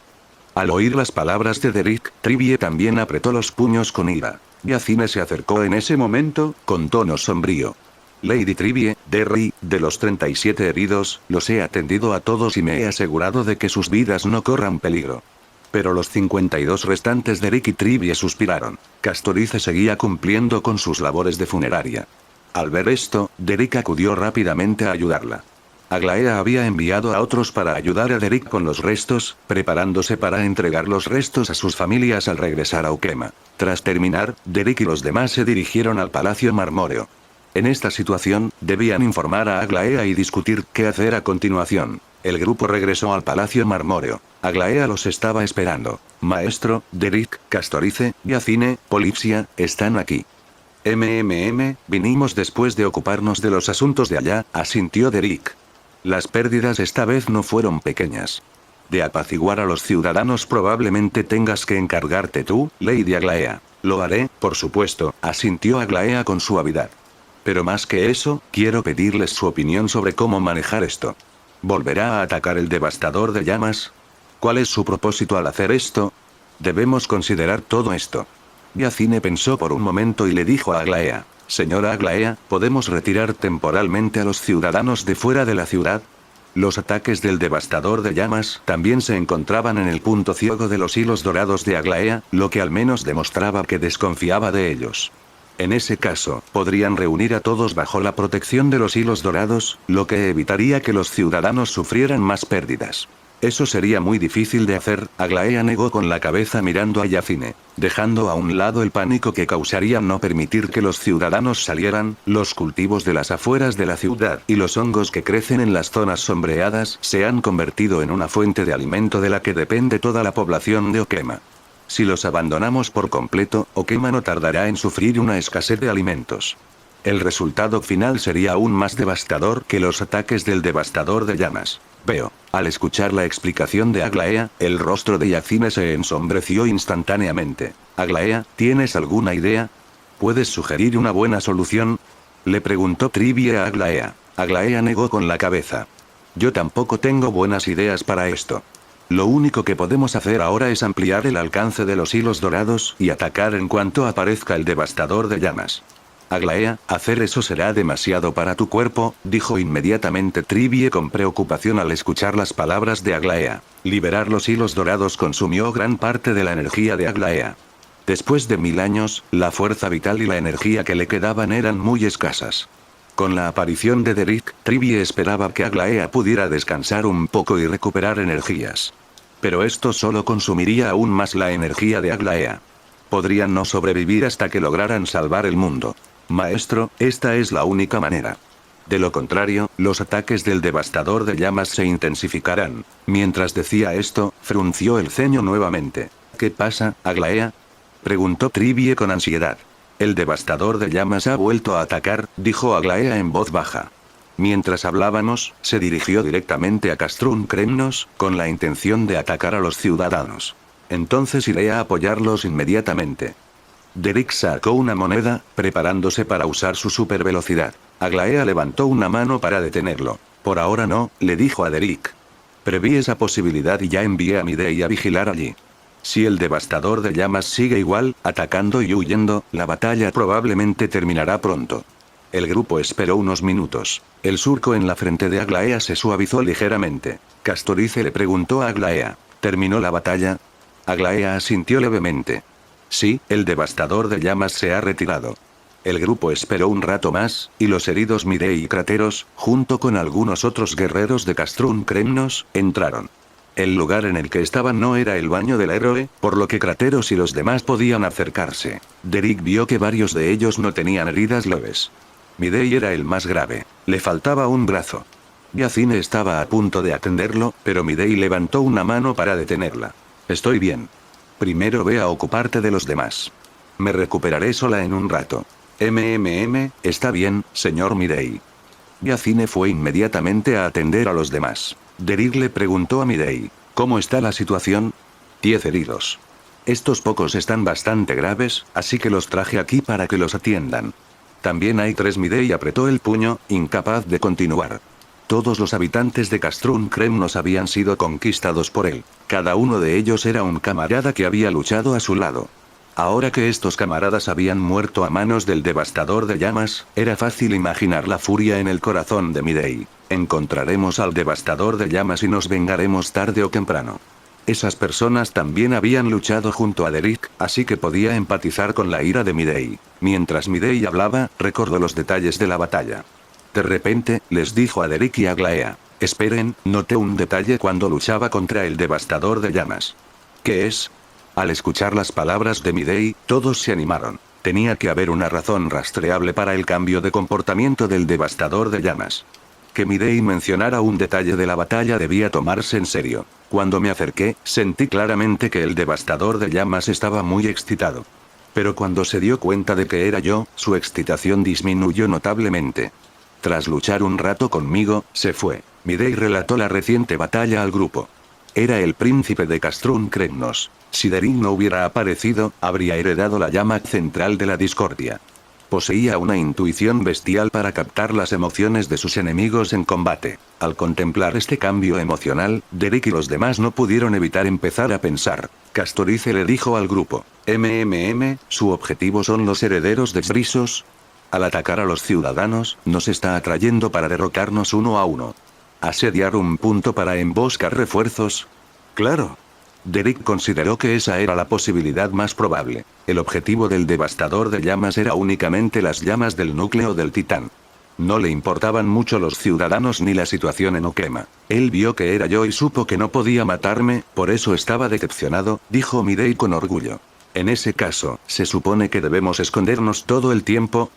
Al oír las palabras de Derrick, Trivie también apretó los puños con ira. Yacine se acercó en ese momento, con tono sombrío. Lady Trivie, Derry, de los 37 heridos, los he atendido a todos y me he asegurado de que sus vidas no corran peligro. Pero los 52 restantes de Derrick y Trivie suspiraron. Castorice seguía cumpliendo con sus labores de funeraria. Al ver esto, Derrick acudió rápidamente a ayudarla. Aglaea había enviado a otros para ayudar a Derrick con los restos, preparándose para entregar los restos a sus familias al regresar a Okima. Tras terminar, Derrick y los demás se dirigieron al Palacio Marmóreo. En esta situación, debían informar a Aglaea y discutir qué hacer a continuación. El grupo regresó al Palacio Marmóreo. Aglaea los estaba esperando. Maestro, Derrick, Castorice, Yacine, Polipsia, están aquí. Vinimos después de ocuparnos de los asuntos de allá, asintió Derrick. Las pérdidas esta vez no fueron pequeñas. De apaciguar a los ciudadanos probablemente tengas que encargarte tú, Lady Aglaea. Lo haré, por supuesto, asintió Aglaea con suavidad. Pero más que eso, quiero pedirles su opinión sobre cómo manejar esto. ¿Volverá a atacar el devastador de llamas? ¿Cuál es su propósito al hacer esto? Debemos considerar todo esto. Yacine pensó por un momento y le dijo a Aglaea. Señora Aglaea, ¿podemos retirar temporalmente a los ciudadanos de fuera de la ciudad? Los ataques del devastador de llamas también se encontraban en el punto ciego de los hilos dorados de Aglaea, lo que al menos demostraba que desconfiaba de ellos. En ese caso, podrían reunir a todos bajo la protección de los hilos dorados, lo que evitaría que los ciudadanos sufrieran más pérdidas. Eso sería muy difícil de hacer, Aglaea negó con la cabeza mirando a Yacine, dejando a un lado el pánico que causaría no permitir que los ciudadanos salieran. Los cultivos de las afueras de la ciudad y los hongos que crecen en las zonas sombreadas se han convertido en una fuente de alimento de la que depende toda la población de Okema. Si los abandonamos por completo, Okema no tardará en sufrir una escasez de alimentos. El resultado final sería aún más devastador que los ataques del devastador de llamas. Veo. Al escuchar la explicación de Aglaea, el rostro de Yacine se ensombreció instantáneamente. Aglaea, ¿tienes alguna idea? ¿Puedes sugerir una buena solución? Le preguntó Trivie a Aglaea. Aglaea negó con la cabeza. Yo tampoco tengo buenas ideas para esto. Lo único que podemos hacer ahora es ampliar el alcance de los hilos dorados y atacar en cuanto aparezca el devastador de llamas. Aglaea, hacer eso será demasiado para tu cuerpo, dijo inmediatamente Trivie con preocupación al escuchar las palabras de Aglaea. Liberar los hilos dorados consumió gran parte de la energía de Aglaea. Después de 1000 años, la fuerza vital y la energía que le quedaban eran muy escasas. Con la aparición de Derrick, Trivie esperaba que Aglaea pudiera descansar un poco y recuperar energías. Pero esto solo consumiría aún más la energía de Aglaea. Podrían no sobrevivir hasta que lograran salvar el mundo. Maestro, esta es la única manera. De lo contrario, los ataques del devastador de llamas se intensificarán. Mientras decía esto, frunció el ceño nuevamente. ¿Qué pasa, Aglaea? Preguntó Trivie con ansiedad. El devastador de llamas ha vuelto a atacar, dijo Aglaea en voz baja. Mientras hablábamos, se dirigió directamente a Castrum Kremnos, con la intención de atacar a los ciudadanos. Entonces iré a apoyarlos inmediatamente. Derrick sacó una moneda, preparándose para usar su supervelocidad. Aglaea levantó una mano para detenerlo. Por ahora no, le dijo a Derrick. Preví esa posibilidad y ya envié a Midei a vigilar allí. Si el devastador de llamas sigue igual, atacando y huyendo, la batalla probablemente terminará pronto. El grupo esperó unos minutos. El surco en la frente de Aglaea se suavizó ligeramente. Castorice le preguntó a Aglaea. ¿Terminó la batalla? Aglaea asintió levemente. Sí, el devastador de llamas se ha retirado. El grupo esperó un rato más, y los heridos Midei y Crateros, junto con algunos otros guerreros de Castrum Kremnos, entraron. El lugar en el que estaban no era el baño del héroe, por lo que Crateros y los demás podían acercarse. Derrick vio que varios de ellos no tenían heridas leves. Midei era el más grave. Le faltaba un brazo. Yacine estaba a punto de atenderlo, pero Midei levantó una mano para detenerla. Estoy bien. Primero ve a ocuparte de los demás. Me recuperaré sola en un rato. Está bien, señor Midei. Yacine fue inmediatamente a atender a los demás. Derrick le preguntó a Midei. ¿Cómo está la situación? 10 heridos. Estos pocos están bastante graves, así que los traje aquí para que los atiendan. También hay 3. Midei apretó el puño, incapaz de continuar. Todos los habitantes de Castrum Kremnos habían sido conquistados por él. Cada uno de ellos era un camarada que había luchado a su lado. Ahora que estos camaradas habían muerto a manos del devastador de llamas, era fácil imaginar la furia en el corazón de Midei. Encontraremos al devastador de llamas y nos vengaremos tarde o temprano. Esas personas también habían luchado junto a Derrick, así que podía empatizar con la ira de Midei. Mientras Midei hablaba, recordó los detalles de la batalla. De repente, les dijo a Derrick y a Aglaea. Esperen, noté un detalle cuando luchaba contra el devastador de llamas. ¿Qué es? Al escuchar las palabras de Midei, todos se animaron. Tenía que haber una razón rastreable para el cambio de comportamiento del devastador de llamas. Que Midei mencionara un detalle de la batalla debía tomarse en serio. Cuando me acerqué, sentí claramente que el devastador de llamas estaba muy excitado. Pero cuando se dio cuenta de que era yo, su excitación disminuyó notablemente. Tras luchar un rato conmigo, se fue. Midei relató la reciente batalla al grupo. Era el príncipe de Castrum Kremnos. Si Derrick no hubiera aparecido, habría heredado la llama central de la discordia. Poseía una intuición bestial para captar las emociones de sus enemigos en combate. Al contemplar este cambio emocional, Derrick y los demás no pudieron evitar empezar a pensar. Castorice le dijo al grupo. Su objetivo son los herederos de Srisos. Al atacar a los ciudadanos, nos está atrayendo para derrocarnos uno a uno. ¿Asediar un punto para emboscar refuerzos? Claro. Derek consideró que esa era la posibilidad más probable. El objetivo del devastador de llamas era únicamente las llamas del núcleo del titán. No le importaban mucho los ciudadanos ni la situación en Okema. Él vio que era yo y supo que no podía matarme, por eso estaba decepcionado, dijo Midei con orgullo. En ese caso, ¿se supone que debemos escondernos todo el tiempo?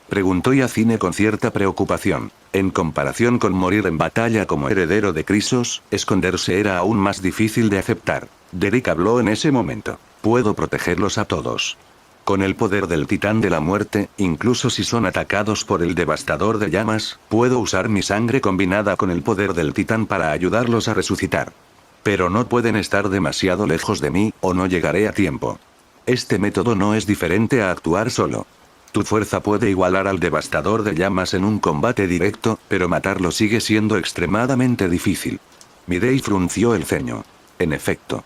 Preguntó Yacine con cierta preocupación. En comparación con morir en batalla como heredero de Crisos, esconderse era aún más difícil de aceptar. Derek habló en ese momento. Puedo protegerlos a todos. Con el poder del titán de la muerte, incluso si son atacados por el devastador de llamas, puedo usar mi sangre combinada con el poder del titán para ayudarlos a resucitar. Pero no pueden estar demasiado lejos de mí, o no llegaré a tiempo. Este método no es diferente a actuar solo. Tu fuerza puede igualar al devastador de llamas en un combate directo, pero matarlo sigue siendo extremadamente difícil. Midei frunció el ceño. En efecto.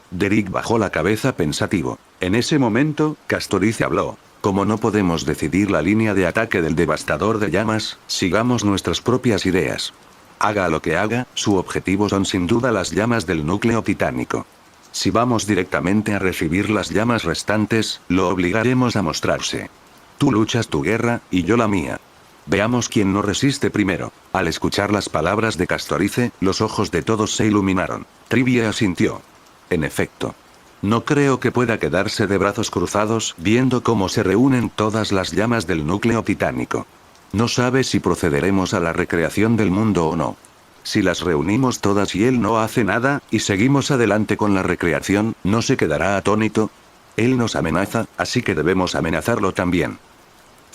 Derek bajó la cabeza pensativo. En ese momento, Castorice habló. Como no podemos decidir la línea de ataque del devastador de llamas, sigamos nuestras propias ideas. Haga lo que haga, su objetivo son sin duda las llamas del núcleo titánico. Si vamos directamente a recibir las llamas restantes, lo obligaremos a mostrarse. Tú luchas tu guerra, y yo la mía. Veamos quién no resiste primero. Al escuchar las palabras de Castorice, los ojos de todos se iluminaron. Trivia asintió. En efecto. No creo que pueda quedarse de brazos cruzados, viendo cómo se reúnen todas las llamas del núcleo titánico. No sabe si procederemos a la recreación del mundo o no. Si las reunimos todas y él no hace nada, y seguimos adelante con la recreación, ¿no se quedará atónito? Él nos amenaza, así que debemos amenazarlo también.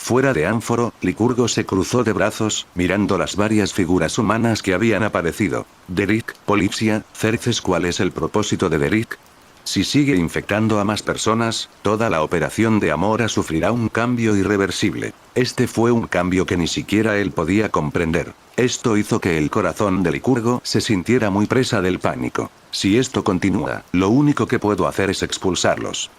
Fuera de Ánforo, Licurgo se cruzó de brazos, mirando las varias figuras humanas que habían aparecido. Derek, Polipsia, Cerces. ¿Cuál es el propósito de Derek? Si sigue infectando a más personas, toda la operación de Amora sufrirá un cambio irreversible. Este fue un cambio que ni siquiera él podía comprender. Esto hizo que el corazón de Licurgo se sintiera muy presa del pánico. Si esto continúa, lo único que puedo hacer es expulsarlos.